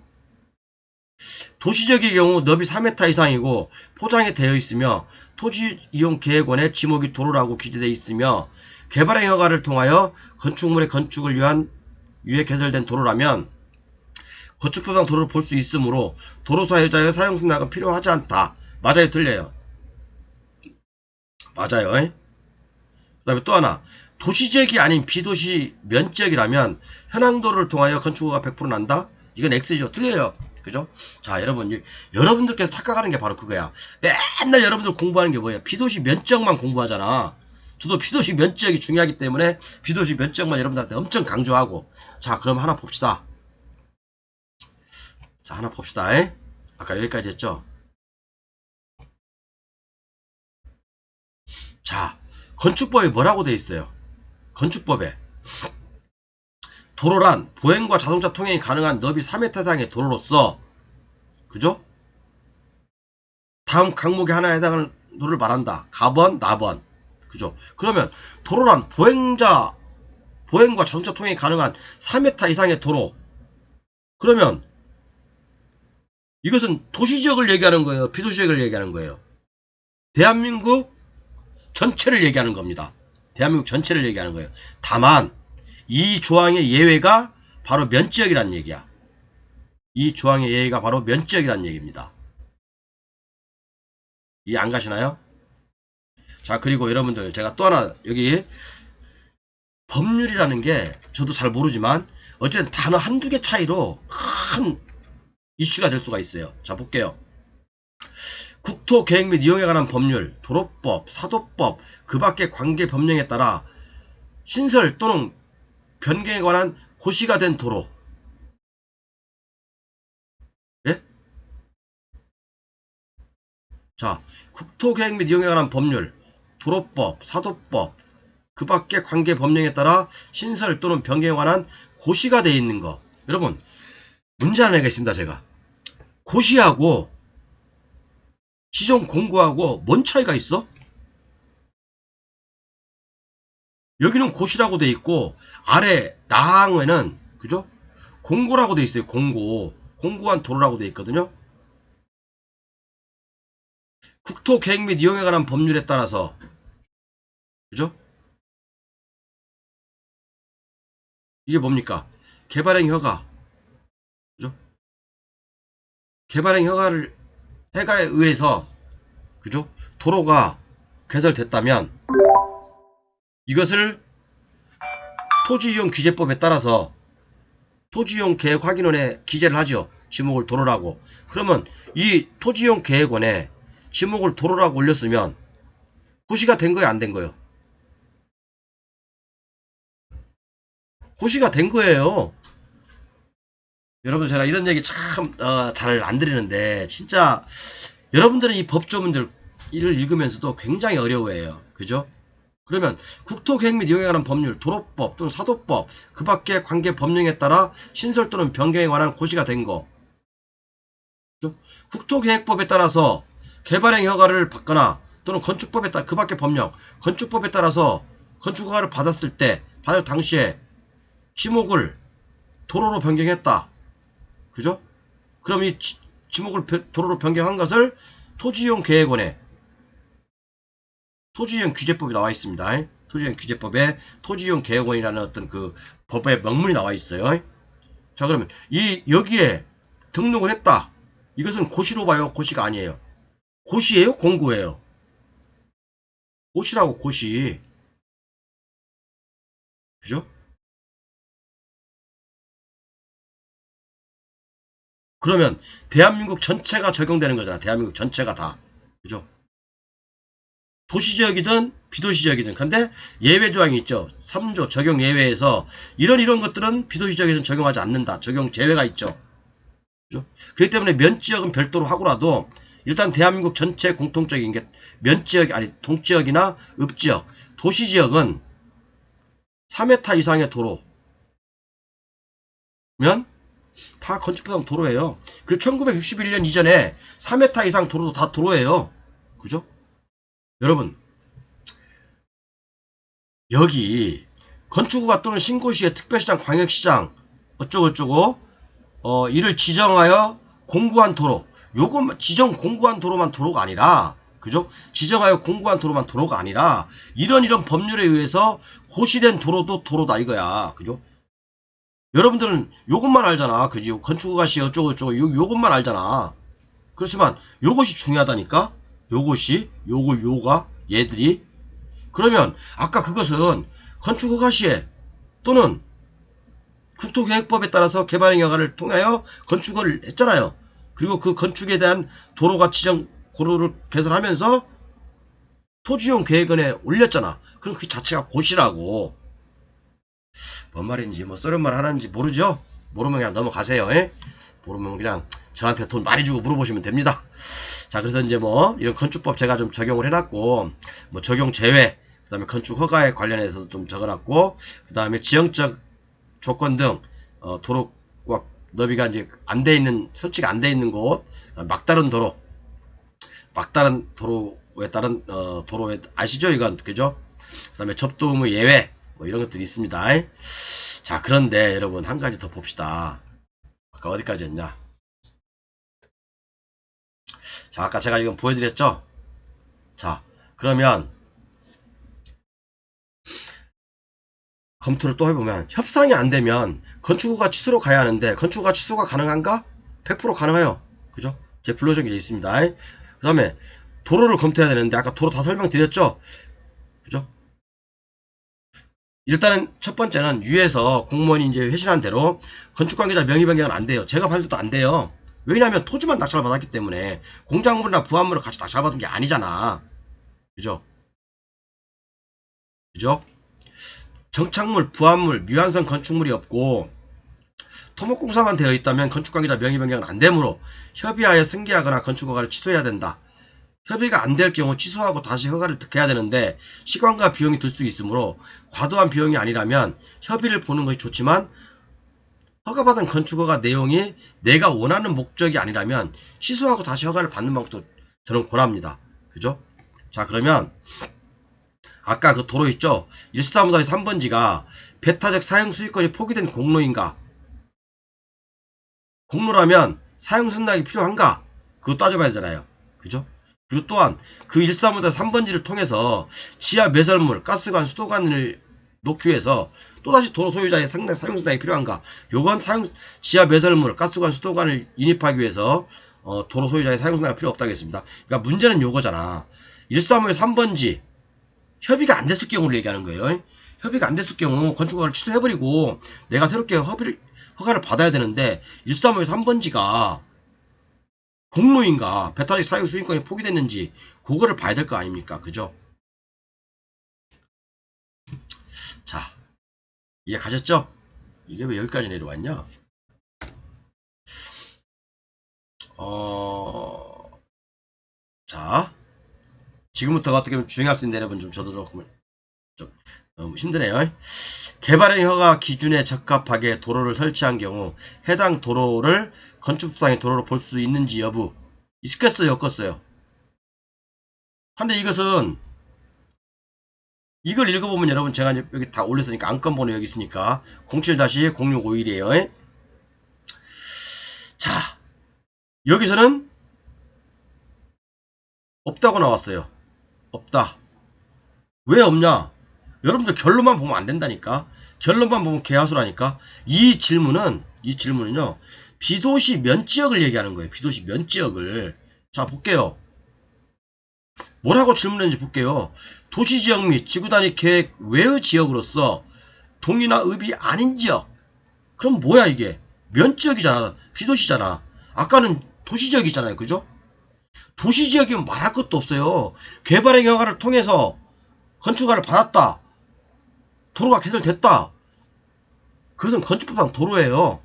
도시적의 경우 너비 4m 이상이고 포장이 되어 있으며 토지이용계획원의 지목이 도로라고 규정되어 있으며 개발행 허가를 통하여 건축물의 건축을 위한 위에 개설된 도로라면 건축법상 도로를 볼 수 있으므로 도로 사유자의 사용승낙은 필요하지 않다. 맞아요? 틀려요? 맞아요. 그 다음에 또 하나, 도시지역이 아닌 비도시 면지역이라면 현황도로를 통하여 건축허가 100% 난다? 이건 X죠. 틀려요. 그죠? 자, 여러분들께서 착각하는 게 바로 그거야. 맨날 여러분들 공부하는 게 뭐예요? 비도시 면적만 공부하잖아. 저도 비도시 면적이 중요하기 때문에 비도시 면적만 여러분들한테 엄청 강조하고. 자, 그럼 하나 봅시다. 자, 하나 봅시다. 아까 여기까지 했죠? 자, 건축법에 뭐라고 돼 있어요? 건축법에 도로란 보행과 자동차 통행이 가능한 너비 3m 이상의 도로로서, 그죠? 다음 항목에 하나에 해당하는 도로를 말한다. 가번, 나번. 그죠? 그러면 도로란 보행과 자동차 통행이 가능한 4m 이상의 도로. 그러면 이것은 도시지역을 얘기하는 거예요? 비도시지역을 얘기하는 거예요? 대한민국 전체를 얘기하는 겁니다. 대한민국 전체를 얘기하는 거예요. 다만 이 조항의 예외가 바로 면지역이란 얘기야. 이 조항의 예외가 바로 면지역이란 얘기입니다. 이해 안 가시나요? 자, 그리고 여러분들 제가 또 하나, 여기 법률이라는 게 저도 잘 모르지만 어쨌든 단어 한두 개 차이로 큰 이슈가 될 수가 있어요. 자, 볼게요. 국토계획 및 이용에 관한 법률, 도로법, 사도법, 그 밖의 관계 법령에 따라 신설 또는 변경에 관한 고시가 된 도로. 예? 자, 국토계획 및 이용에 관한 법률, 도로법, 사도법, 그 밖의 관계 법령에 따라 신설 또는 변경에 관한 고시가 되어 있는 거. 여러분, 문제 하나 내겠습니다, 제가. 고시하고 지정 공고하고 뭔 차이가 있어? 여기는 고시라고 돼 있고 아래 나항에는, 그죠? 공고라고 돼 있어요. 공고한 도로라고 돼 있거든요. 국토계획 및 이용에 관한 법률에 따라서, 그죠? 이게 뭡니까? 개발행 허가, 그죠? 개발행 허가에 의해서, 그죠? 도로가 개설됐다면 이것을 토지이용 규제법에 따라서 토지이용 계획 확인원에 기재를 하죠. 지목을 도로라고. 그러면 이 토지이용 계획원에 지목을 도로라고 올렸으면 고시가 된 거예요, 안 된 거예요? 고시가 된 거예요. 여러분, 제가 이런 얘기 참 잘 안 드리는데 진짜 여러분들은 이 법조문들을 읽으면서도 굉장히 어려워해요. 그죠? 그러면 국토계획 및 이용에 관한 법률, 도로법 또는 사도법, 그 밖의 관계 법령에 따라 신설 또는 변경에 관한 고시가 된 거. 그죠? 국토계획법에 따라서 개발행 허가를 받거나 또는 건축법에 따라 그 밖의 법령, 건축법에 따라서 건축 허가를 받았을 때, 받을 당시에 지목을 도로로 변경했다. 그죠? 그럼 이 지목을 도로로 변경한 것을 토지이용 계획원에 토지이용 규제법이 나와 있습니다. 토지이용 규제법에 토지이용 계획원이라는 어떤 그 법의 명문이 나와 있어요. 자, 그러면 여기에 등록을 했다. 이것은 고시로 봐요? 고시가 아니에요? 고시예요? 공고예요? 고시라고, 고시. 그죠? 그러면 대한민국 전체가 적용되는 거잖아. 대한민국 전체가 다. 그죠? 도시지역이든 비도시지역이든. 근데 예외 조항이 있죠. 3조 적용 예외에서 이런 것들은 비도시지역에서는 적용하지 않는다. 적용 제외가 있죠. 그죠? 그렇기 때문에 면지역은 별도로 하고라도 일단 대한민국 전체 공통적인 게 면지역, 아니 동지역이나 읍지역, 도시지역은 3m 이상의 도로면 다 건축부담 도로예요. 그 1961년 이전에 3m 이상 도로도 다 도로예요. 그죠? 여러분, 여기 건축허가 또는 신고시에 특별시장, 광역시장 어쩌고저쩌고 이를 지정하여 공구한 도로, 요것만 지정 공구한 도로만 도로가 아니라, 그죠? 지정하여 공구한 도로만 도로가 아니라 이런 법률에 의해서 고시된 도로도 도로다 이거야. 그죠? 여러분들은 요것만 알잖아. 그죠? 건축허가시 어쩌고저쩌고 요것만 알잖아. 그렇지만 요것이 중요하다니까. 요것이 요가 얘들이. 그러면 아까 그것은 건축허가시에 또는 국토계획법에 따라서 개발행 허가를 통하여 건축을 했잖아요. 그리고 그 건축에 대한 도로가 지정 고로를 개설하면서 토지용 계획원에 올렸잖아. 그럼 그 자체가 고시라고. 뭔 말인지 뭐 썰은 말 하는지 모르죠? 모르면 그냥 넘어가세요. 에? 모르면 그냥 저한테 돈 많이 주고 물어보시면 됩니다. 자, 그래서 이제 뭐 이런 건축법 제가 좀 적용을 해놨고, 뭐 적용 제외, 그 다음에 건축 허가에 관련해서 좀 적어놨고, 그 다음에 지형적 조건 등 도로와 너비가 이제 안 돼 있는, 설치가 안 돼 있는 곳, 막다른 도로에 따른 도로에 아시죠? 이건 그죠? 그 다음에 접도 의무 예외 뭐 이런 것들이 있습니다. 자, 그런데 여러분 한 가지 더 봅시다. 아까 어디까지 했냐? 자, 아까 제가 이건 보여드렸죠? 자, 그러면 검토를 또 해보면 협상이 안 되면 건축허가 취소로 가야 하는데 건축허가 취소가 가능한가? 100% 가능해요. 그죠? 제 불러준 게 있습니다. 그 다음에 도로를 검토해야 되는데 아까 도로 다 설명드렸죠? 그죠? 일단은 첫 번째는 위에서 공무원이 이제 회신한 대로 건축관계자 명의 변경은 안 돼요. 제가 발표도 안 돼요. 왜냐하면 토지만 낙찰 받았기 때문에 공작물이나 부합물을 같이 낙찰 받은 게 아니잖아. 그죠? 그죠? 정착물, 부합물, 미완성 건축물이 없고 토목공사만 되어 있다면 건축관계자 명의 변경은 안 되므로 협의하여 승계하거나 건축허가를 취소해야 된다. 협의가 안 될 경우 취소하고 다시 허가를 득해야 되는데 시간과 비용이 들 수 있으므로 과도한 비용이 아니라면 협의를 보는 것이 좋지만 허가받은 건축허가 내용이 내가 원하는 목적이 아니라면 취소하고 다시 허가를 받는 방법도 저는 권합니다. 그죠? 자, 그러면 아까 그 도로 있죠? 135-3번지가 배타적 사용 수익권이 포기된 공로인가? 공로라면 사용 승낙이 필요한가? 그거 따져봐야 되잖아요. 그죠? 그리고 또한 그 135-3번지를 통해서 지하 매설물, 가스관, 수도관을 놓기 위해서 또다시 도로 소유자의 상당 사용 승낙이 필요한가? 요건 지하 매설물, 가스관, 수도관을 인입하기 위해서 도로 소유자의 사용 승낙이 필요 없다고 했습니다. 그러니까 문제는 요거잖아. 135-3번지 협의가 안 됐을 경우를 얘기하는 거예요. 협의가 안 됐을 경우 건축허가를 취소해버리고 내가 새롭게 허가를 받아야 되는데 135에서 3번지가 공로인가 배타적 사용 수익권이 포기됐는지 그거를 봐야 될 거 아닙니까? 그죠? 자, 이해 가셨죠? 이게 왜 여기까지 내려왔냐? 자, 지금부터가 어떻게 보면 주행할 수 있는 여러분 좀 저도 좀 너무 힘드네요. 개발행 허가 기준에 적합하게 도로를 설치한 경우 해당 도로를 건축법상의 도로로 볼 수 있는지 여부 있겠어요, 없겠어요? 근데 이것은 이걸 읽어보면 여러분 제가 이제 여기 다 올렸으니까 안건번호 여기 있으니까 07-0651이에요. 자, 여기서는 없다고 나왔어요. 없다. 왜 없냐? 여러분들 결론만 보면 안 된다니까. 결론만 보면 개하수라니까. 이 질문은요. 비도시 면지역을 얘기하는 거예요. 비도시 면지역을. 자, 볼게요. 뭐라고 질문했는지 볼게요. 도시지역 및 지구단위 계획 외의 지역으로서 동이나 읍이 아닌 지역. 그럼 뭐야 이게? 면지역이잖아. 비도시잖아. 아까는 도시지역이잖아요. 그죠? 도시지역이면 말할 것도 없어요. 개발행 허가를 통해서 건축허가를 받았다. 도로가 개설됐다. 그것은 건축법상 도로예요.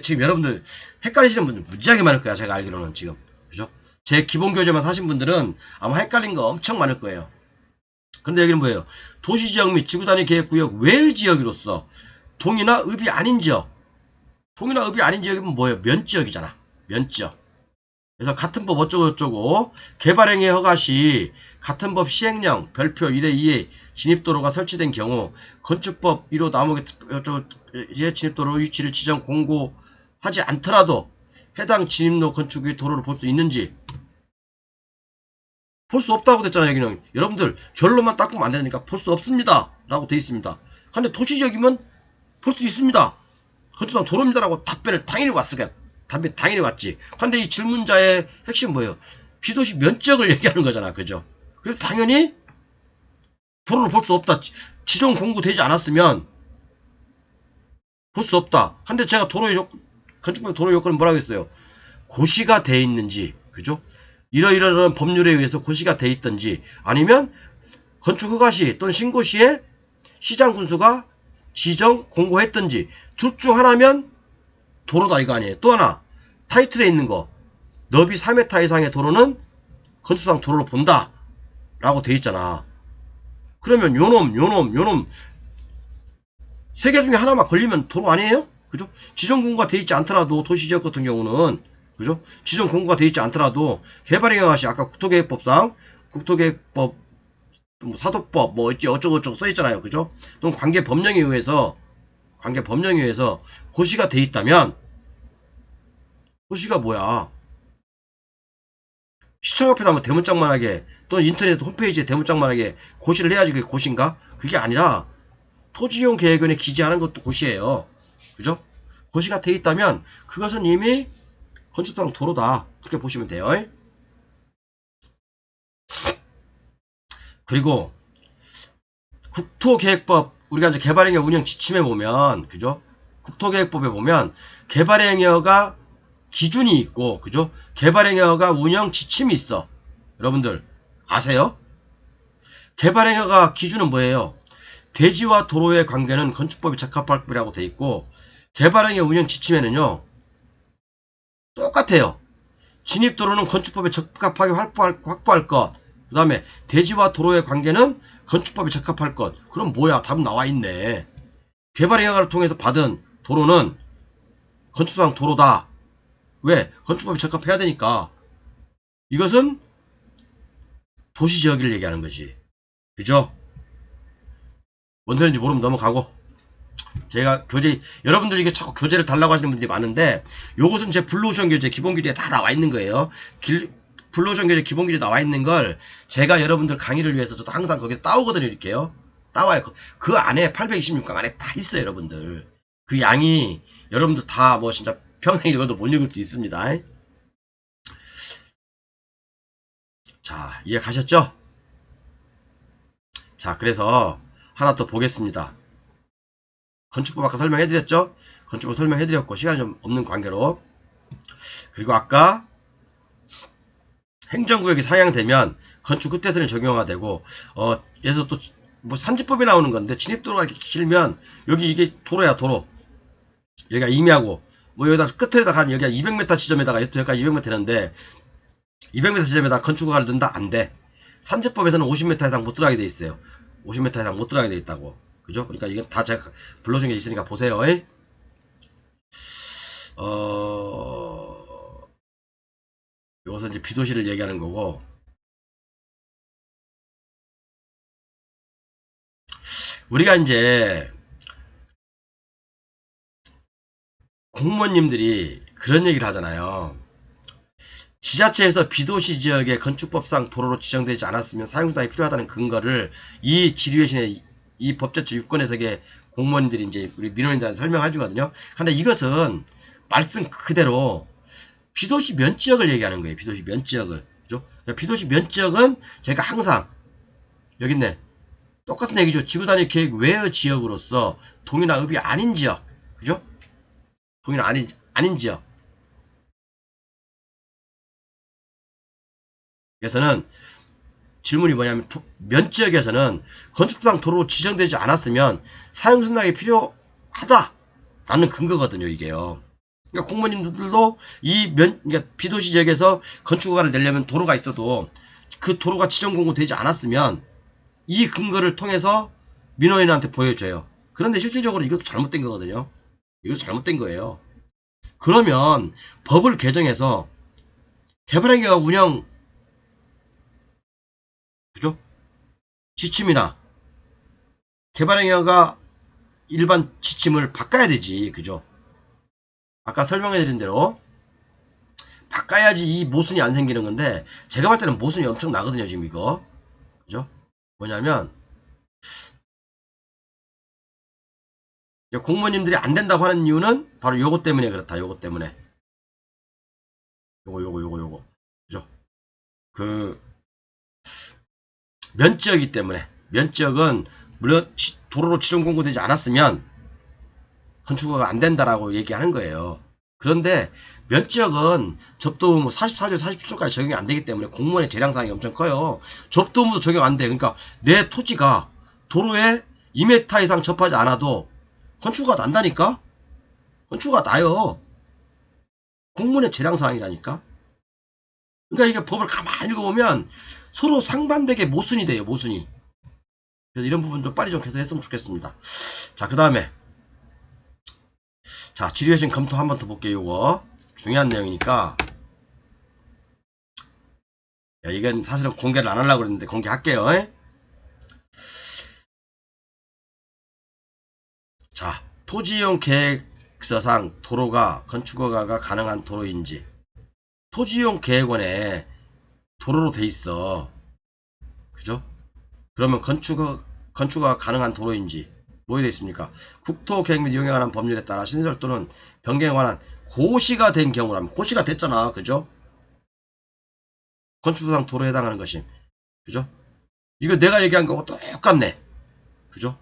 지금 여러분들 헷갈리시는 분들 무지하게 많을 거야. 제가 알기로는 지금. 그죠? 제 기본교재만 사신 분들은 아마 헷갈린 거 엄청 많을 거예요. 근데 여기는 뭐예요? 도시지역 및 지구단위 계획구역 외의 지역으로서 동이나 읍이 아닌 지역. 동이나 읍이 아닌 지역이면 뭐예요? 면지역이잖아. 면지역. 그래서 같은 법 어쩌고저쩌고 개발행위 허가 시 같은 법 시행령 별표 1회 2회 진입도로가 설치된 경우 건축법 1호 나무개 진입도로 위치를 지정 공고하지 않더라도 해당 진입로 건축의 도로를 볼 수 있는지 볼 수 없다고 됐잖아요. 여기는 여러분들 결론만 딱 보면 안 되니까 볼 수 없습니다 라고 돼 있습니다. 근데 도시지역이면 볼 수 있습니다. 건축상 도로입니다라고 답변을 당연히 왔으니까 답변 당연히 왔지. 근데 이 질문자의 핵심 뭐예요? 비도시 면적을 얘기하는 거잖아. 그죠? 그래서 당연히 도로를 볼 수 없다. 지정 공고되지 않았으면 볼 수 없다. 근데 제가 건축법 도로 요건은 뭐라고 했어요? 고시가 돼 있는지, 그죠? 이러이러한 법률에 의해서 고시가 돼 있든지 아니면 건축허가시 또는 신고시에 시장군수가 지정 공고했든지 둘 중 하나면 도로다 이거 아니에요. 또 하나 타이틀에 있는 거 너비 3m 이상의 도로는 건축상 도로로 본다 라고 돼 있잖아. 그러면 요놈 세 개 중에 하나만 걸리면 도로 아니에요? 그죠? 지정 공고가 돼 있지 않더라도 도시지역 같은 경우는 그죠? 지정 공고가 돼 있지 않더라도 개발행 허가시 아까 국토계획법상 국토계획법 뭐 사도법 뭐 어쩌고저쩌고 써 있잖아요. 그죠? 또는 관계법령에 의해서 고시가 돼 있다면 고시가 뭐야? 시청 앞에다 뭐 대문짝만하게 또는 인터넷 홈페이지에 대문짝만하게 고시를 해야지 그게 고시인가? 그게 아니라 토지이용 계획원에 기재하는 것도 고시예요. 그죠? 고시가 돼 있다면 그것은 이미 건축상 도로다. 그렇게 보시면 돼요. 그리고 국토계획법 우리가 이제 개발행위 운영 지침에 보면 그죠? 국토계획법에 보면 개발행위가 기준이 있고 그죠? 개발행위가 운영 지침이 있어. 여러분들 아세요? 개발행위가 기준은 뭐예요? 대지와 도로의 관계는 건축법에 적합할 법이라고 돼 있고 개발행위 운영 지침에는요 똑같아요. 진입도로는 건축법에 적합하게 확보할 것. 그 다음에 대지와 도로의 관계는 건축법에 적합할 것. 그럼 뭐야? 답은 나와 있네. 개발행 허가를 통해서 받은 도로는 건축상 도로다. 왜? 건축법에 적합해야 되니까. 이것은 도시지역을 얘기하는 거지. 그죠? 뭔 소리인지 모르면 넘어가고. 제가 여러분들 이게 자꾸 교재를 달라고 하시는 분들이 많은데, 요것은 제 블루오션 교재, 기본 교재에 다 나와 있는 거예요. 블루오션 교재, 기본 교재 나와 있는 걸 제가 여러분들 강의를 위해서 저도 항상 거기서 따오거든요, 이렇게요. 따와요. 그 안에 826강 안에 다 있어요, 여러분들. 그 양이 여러분들 다 뭐 진짜 평생 읽어도 못 읽을 수 있습니다. 자, 이해 가셨죠? 자, 그래서 하나 더 보겠습니다. 건축법 아까 설명해드렸죠? 건축법 설명해드렸고 시간이 좀 없는 관계로. 그리고 아까 행정구역이 상향되면 건축 흑대선이 적용화 되고 예를 들어 또 뭐 산지법이 나오는 건데 진입도로가 이렇게 길면 여기 이게 도로야 도로. 여기가 임야고 뭐 여기다 끝에다 가는 여기가 200m 지점에다가 여기까지 200m 되는데 200m 지점에다 건축허가를 넣는다? 안 돼. 산지법에서는 50m 이상 못 들어가게 돼 있어요. 50m 이상 못 들어가게 돼 있다고. 그죠? 그러니까 이건 다 제가 불러준 게 있으니까 보세요. 이것은 이제 비도시를 얘기하는 거고, 우리가 이제 공무원님들이 그런 얘기를 하잖아요. 지자체에서 비도시 지역에 건축법상 도로로 지정되지 않았으면 사용수당이 필요하다는 근거를 이 지류회신의 이 법제처 유권 해석의 공무원들이 이제 우리 민원인들한테 설명해 주거든요. 근데 이것은 말씀 그대로 비도시 면지역을 얘기하는 거예요. 비도시 면지역을. 그죠? 비도시 면지역은 저희가 항상 여기 있네. 똑같은 얘기죠. 지구단위 계획 외의 지역으로서 동이나 읍이 아닌 지역. 그죠? 동이나 아닌 지역. 그래서는 질문이 뭐냐면 면지역에서는 건축상 도로로 지정되지 않았으면 사용승낙이 필요하다라는 근거거든요. 이게요. 그러니까 공무원님들도 그러니까 비도시 지역에서 건축허가를 내려면 도로가 있어도 그 도로가 지정 공고되지 않았으면 이 근거를 통해서 민원인한테 보여줘요. 그런데 실질적으로 이것도 잘못된 거거든요. 이것도 잘못된 거예요. 그러면 법을 개정해서 개발행위가 운영 그죠? 지침이나 개발행위가 일반 지침을 바꿔야 되지. 그죠? 아까 설명해드린 대로 바꿔야지 이 모순이 안 생기는 건데 제가 볼 때는 모순이 엄청 나거든요. 지금 이거. 그죠? 뭐냐면 공무원님들이 안 된다고 하는 이유는 바로 요거 때문에 그렇다. 요거 때문에. 요거. 그죠? 그 면지역이기 때문에. 면지역은 물론 도로로 지정 공고되지 않았으면 건축허가가 안 된다라고 얘기하는 거예요. 그런데 면지역은 접도의무 44조 47조까지 적용이 안 되기 때문에 공무원의 재량사항이 엄청 커요. 접도의무도 적용 안 돼. 그러니까 내 토지가 도로에 2m 이상 접하지 않아도 건축허가 난다니까? 건축허가 나요. 공무원의 재량사항이라니까? 그러니까 이게 법을 가만히 읽어보면 서로 상반되게 모순이 돼요. 모순이. 그래서 이런 부분 좀 빨리 좀 개선했으면 좋겠습니다. 자, 그 다음에 자, 지류회신 검토 한 번 더 볼게요. 이거 중요한 내용이니까. 야, 이건 사실은 공개를 안 하려고 그랬는데 공개할게요. 자, 토지이용 계획서상 도로가 건축허가가 가능한 도로인지. 토지이용 계획원에 도로로 돼 있어. 그죠? 그러면 건축허가 가능한 도로인지 뭐에 돼 있습니까? 국토계획 및 이용에 관한 법률에 따라 신설 또는 변경에 관한 고시가 된 경우라면 고시가 됐잖아. 그죠? 건축법상 도로에 해당하는 것이. 그죠? 이거 내가 얘기한 거하고 똑같네. 그죠?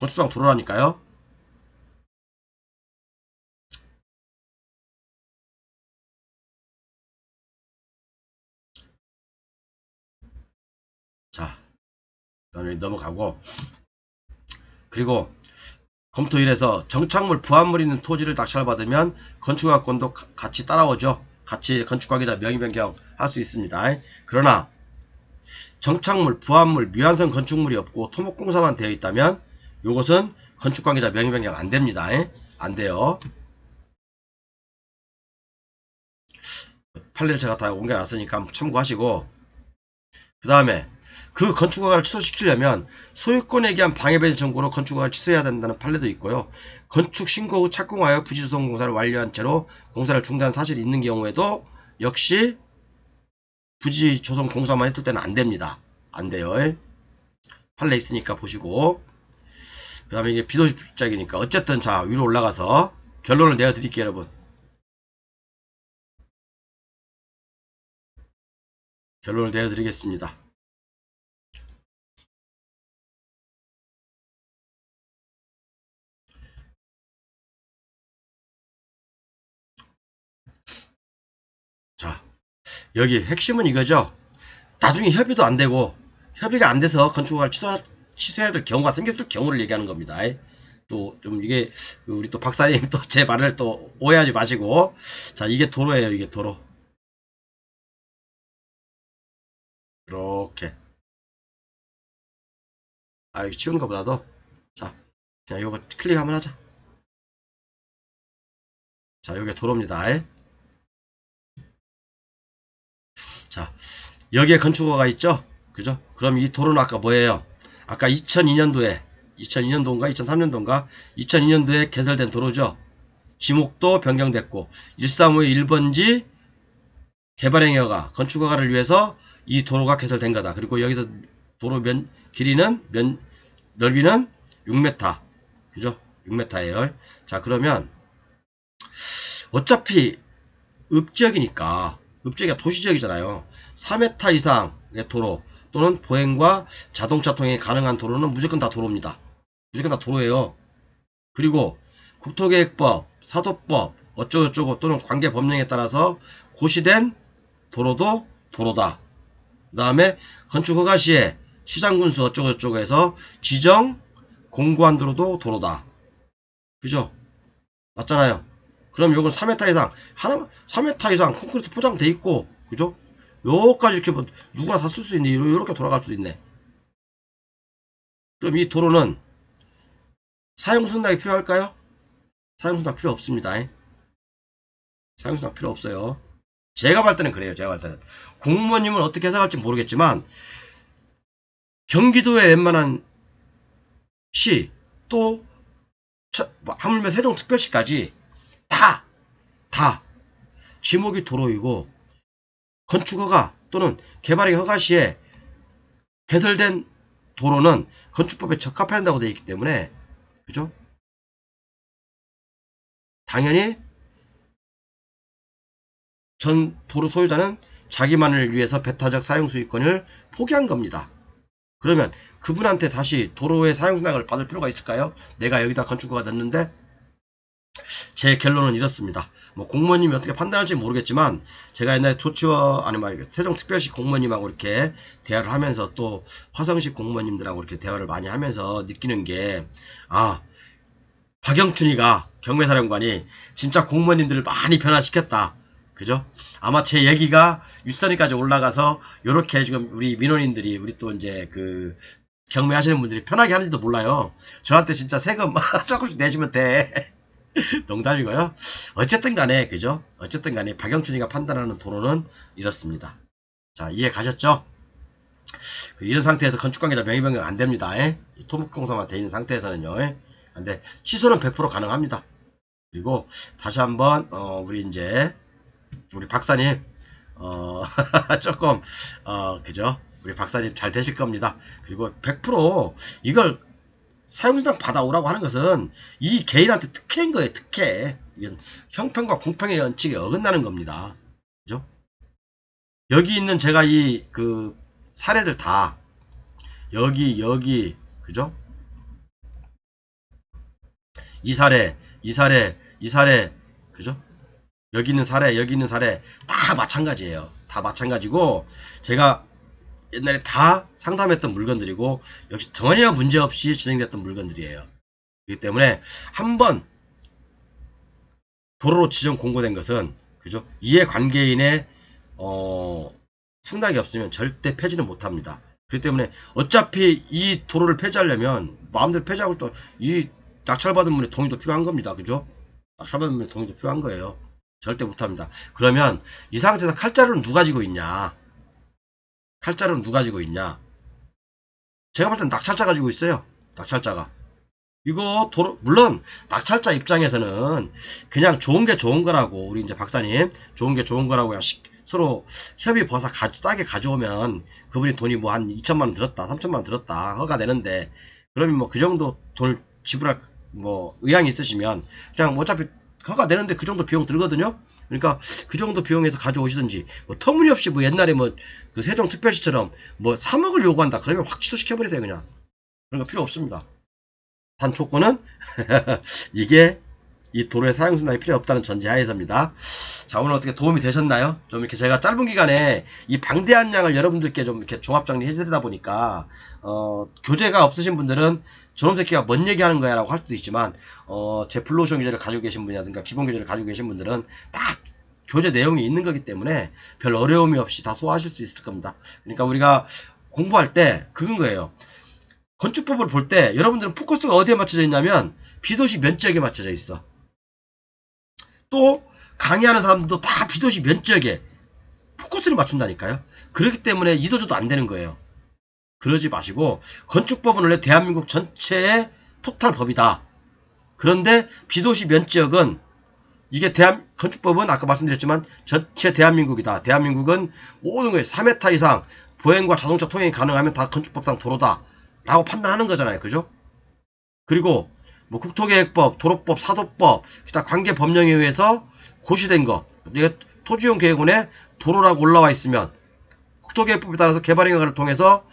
건축상 도로라니까요. 자, 그다음에 넘어가고 그리고 검토 1에서 정착물 부합물 있는 토지를 낙찰받으면 건축가권도 같이 따라오죠. 같이 건축관계자 명의 변경 할 수 있습니다. 그러나 정착물, 부합물, 미완성 건축물이 없고 토목공사만 되어 있다면 이것은 건축관계자 명의 변경 안 됩니다. 안 돼요. 판례를 제가 다 옮겨놨으니까 참고하시고 그 다음에 그 건축허가를 취소시키려면 소유권에 기한 방해배제 청구로 건축허가를 취소해야 된다는 판례도 있고요. 건축 신고 후 착공하여 부지조성 공사를 완료한 채로 공사를 중단한 사실이 있는 경우에도 역시 부지조성 공사만 했을 때는 안 됩니다. 안 돼요. 판례 있으니까 보시고 그 다음에 이제 비도시적이니까 어쨌든 자 위로 올라가서 결론을 내어드릴게요 여러분. 결론을 내어드리겠습니다. 자, 여기 핵심은 이거죠. 나중에 협의도 안 되고 협의가 안 돼서 건축허가를 취소해야 될 경우가 생겼을 경우를 얘기하는 겁니다. 또 좀 이게 우리 또 박사님 또 제 말을 또 오해하지 마시고, 자, 이게 도로예요. 이게 도로. 이렇게. 아, 이거 치우는 것보다도, 자, 그냥 요거 클릭 한번 하자. 자, 요게 도로입니다. 자, 여기에 건축허가 있죠? 그죠? 그럼 이 도로는 아까 뭐예요? 아까 2002년도인가 2003년도인가 2002년도에 개설된 도로죠. 지목도 변경됐고 135의 1번지 개발행위허가 건축허가를 위해서 이 도로가 개설된 거다. 그리고 여기서 도로 길이는 넓이는 6m, 그죠? 6m예요. 자, 그러면 어차피 읍지역이니까, 읍지역이 도시지역이잖아요. 4m 이상의 도로 또는 보행과 자동차 통행이 가능한 도로는 무조건 다 도로입니다. 무조건 다 도로예요. 그리고 국토계획법, 사도법 어쩌고저쩌고 또는 관계법령에 따라서 고시된 도로도 도로다. 그 다음에 건축허가 시에 시장군수 어쩌고저쩌고 해서 지정 공고한 도로도 도로다. 그죠? 맞잖아요. 그럼 요건 3m 이상, 3m 이상 콘크리트 포장돼 있고, 그죠? 요까지 이렇게 뭐 누구나 다 쓸 수 있네. 요렇게 돌아갈 수 있네. 그럼 이 도로는 사용승낙이 필요할까요? 사용승낙 필요 없습니다. 사용승낙 필요 없어요. 제가 볼 때는 그래요. 제가 볼 때는. 공무원님은 어떻게 해석할지 모르겠지만, 경기도의 웬만한 시, 또, 하물며 세종특별시까지 다 지목이 도로이고, 건축허가 또는 개발의 허가 시에 개설된 도로는 건축법에 적합해야 한다고 되어 있기 때문에, 그죠? 당연히 전 도로 소유자는 자기만을 위해서 배타적 사용수익권을 포기한 겁니다. 그러면 그분한테 다시 도로의 사용승낙을 받을 필요가 있을까요? 내가 여기다 건축허가 넣는데? 제 결론은 이렇습니다. 뭐 공무원님이 어떻게 판단할지 모르겠지만, 제가 옛날에 조치원 아니 말 세종특별시 공무원님하고 이렇게 대화를 하면서 또 화성시 공무원님들하고 이렇게 대화를 많이 하면서 느끼는 게, 박영춘이가 경매사령관이 진짜 공무원님들을 많이 변화시켰다. 그죠? 아마 제 얘기가 윗선위까지 올라가서 요렇게 지금 우리 민원인들이, 우리 또 이제 그 경매하시는 분들이 편하게 하는지도 몰라요. 저한테 진짜 세금 조금씩 내시면 돼. 농담이고요. 어쨌든 간에, 그죠? 어쨌든 간에 박영춘이가 판단하는 도로는 이렇습니다. 자, 이해 가셨죠? 이런 상태에서 건축관계자 명의변경 안 됩니다. 토목공사만 돼 있는 상태에서는요. 근데 취소는 100% 가능합니다. 그리고 다시 한번 우리 이제 우리 박사님 조금 그죠? 우리 박사님 잘 되실 겁니다. 그리고 100% 이걸 사용승낙 받아오라고 하는 것은 이 개인한테 특혜인 거예요. 특혜. 이게 형평과 공평의 원칙에 어긋나는 겁니다. 그죠? 여기 있는 제가 이 그 사례들 다 여기 그죠? 이 사례, 이 사례, 이 사례, 그죠? 여기 있는 사례, 여기 있는 사례 다 마찬가지예요. 다 마찬가지고, 제가 옛날에 다 상담했던 물건들이고, 역시 전혀 문제없이 진행됐던 물건들이에요. 그렇기 때문에 한번 도로로 지정 공고된 것은, 그죠? 이해관계인의 승낙이 없으면 절대 폐지는 못합니다. 그렇기 때문에 어차피 이 도로를 폐지하려면 마음대로 폐지하고, 또 이 낙찰받은 분의 동의도 필요한 겁니다. 그죠? 낙찰받은 분의 동의도 필요한 거예요. 절대 못합니다. 그러면 이 상태에서 칼자루는 누가 지고 있냐? 칼자루는 누가 지고 있냐? 제가 볼 땐 낙찰자 가지고 있어요. 낙찰자가. 이거 도로, 물론 낙찰자 입장에서는 그냥 좋은 게 좋은 거라고, 우리 이제 박사님 좋은 게 좋은 거라고 그냥 서로 협의 버사 싸게 가져오면 그분이 돈이 뭐 한 2천만 원 들었다, 3천만 원 들었다 허가 되는데, 그러면 뭐 그 정도 돈을 지불할 뭐 의향이 있으시면 그냥 어차피 허가 되는데 그 정도 비용 들거든요. 그러니까 그 정도 비용에서 가져오시든지, 뭐 터무니없이 뭐 옛날에 뭐 그 세종특별시처럼 뭐 3억을 요구한다 그러면 확 취소시켜버리세요. 그냥 그런 거 필요 없습니다. 단 조건은 이게 이 도로의 사용승낙이 필요 없다는 전제하에서입니다. 자, 오늘 어떻게 도움이 되셨나요? 좀 이렇게 제가 짧은 기간에 이 방대한 양을 여러분들께 좀 이렇게 종합 정리해드리다 보니까, 교재가 없으신 분들은 저놈 새끼가 뭔 얘기하는 거야 라고 할 수도 있지만, 제 블루오션 교재를 가지고 계신 분이라든가 기본 교재를 가지고 계신 분들은 딱 교재 내용이 있는 거기 때문에 별 어려움이 없이 다 소화하실 수 있을 겁니다. 그러니까 우리가 공부할 때 그건 거예요. 건축법을 볼 때 여러분들은 포커스가 어디에 맞춰져 있냐면 B도시 면적에 맞춰져 있어. 또 강의하는 사람들도 다 B도시 면적에 포커스를 맞춘다니까요. 그렇기 때문에 이도저도 안 되는 거예요. 그러지 마시고, 건축법은 원래 대한민국 전체의 토탈 법이다. 그런데 B도시 면적은 이게 건축법은 아까 말씀드렸지만 전체 대한민국이다. 대한민국은 모든 거에 4m 이상 보행과 자동차 통행이 가능하면 다 건축법상 도로다 라고 판단하는 거잖아요. 그죠? 그리고 뭐 국토계획법, 도로법, 사도법, 기타 관계 법령에 의해서 고시된 거, 이게 토지용 계획원에 도로라고 올라와 있으면 국토계획법에 따라서 개발행위를 통해서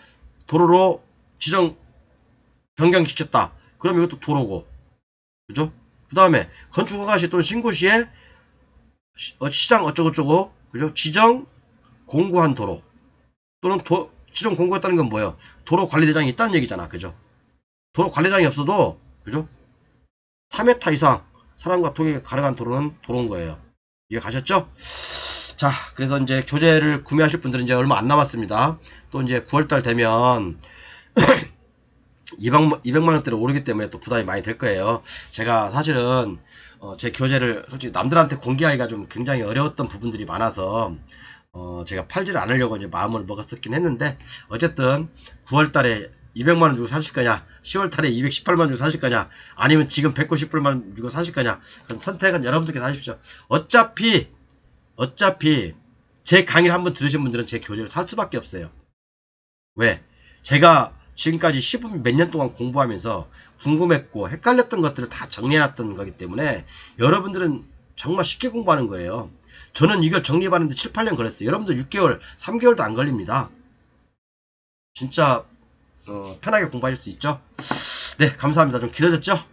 도로로 지정 변경시켰다. 그럼 이것도 도로고, 그죠? 그 다음에 건축허가시 또는 신고시에 시장 어쩌고저쩌고, 그죠? 지정 공고한 도로 또는 지정 공고했다는 건 뭐예요? 도로 관리대장이 있다는 얘기잖아. 그죠? 도로 관리장이 없어도, 그죠? 4m 이상 사람과 통행이 가능한 도로는 도로인 거예요. 이해 가셨죠? 자, 그래서 이제 교재를 구매하실 분들은 이제 얼마 안 남았습니다. 또 이제 9월달 되면 200만원대로 오르기 때문에 또 부담이 많이 될 거예요. 제가 사실은 제 교재를 솔직히 남들한테 공개하기가 좀 굉장히 어려웠던 부분들이 많아서 제가 팔지를 않으려고 이제 마음을 먹었었긴 했는데, 어쨌든 9월달에 200만원 주고 사실 거냐, 10월달에 218만원 주고 사실 거냐, 아니면 지금 190불만 주고 사실 거냐, 그런 선택은 여러분들께서 하십시오. 어차피 제 강의를 한번 들으신 분들은 제 교재를 살 수밖에 없어요. 왜? 제가 지금까지 10몇 년 동안 공부하면서 궁금했고 헷갈렸던 것들을 다 정리해놨던 거기 때문에 여러분들은 정말 쉽게 공부하는 거예요. 저는 이걸 정리해봤는데 7, 8년 걸렸어요. 여러분들 6개월, 3개월도 안 걸립니다. 진짜 편하게 공부하실 수 있죠? 네, 감사합니다. 좀 길어졌죠?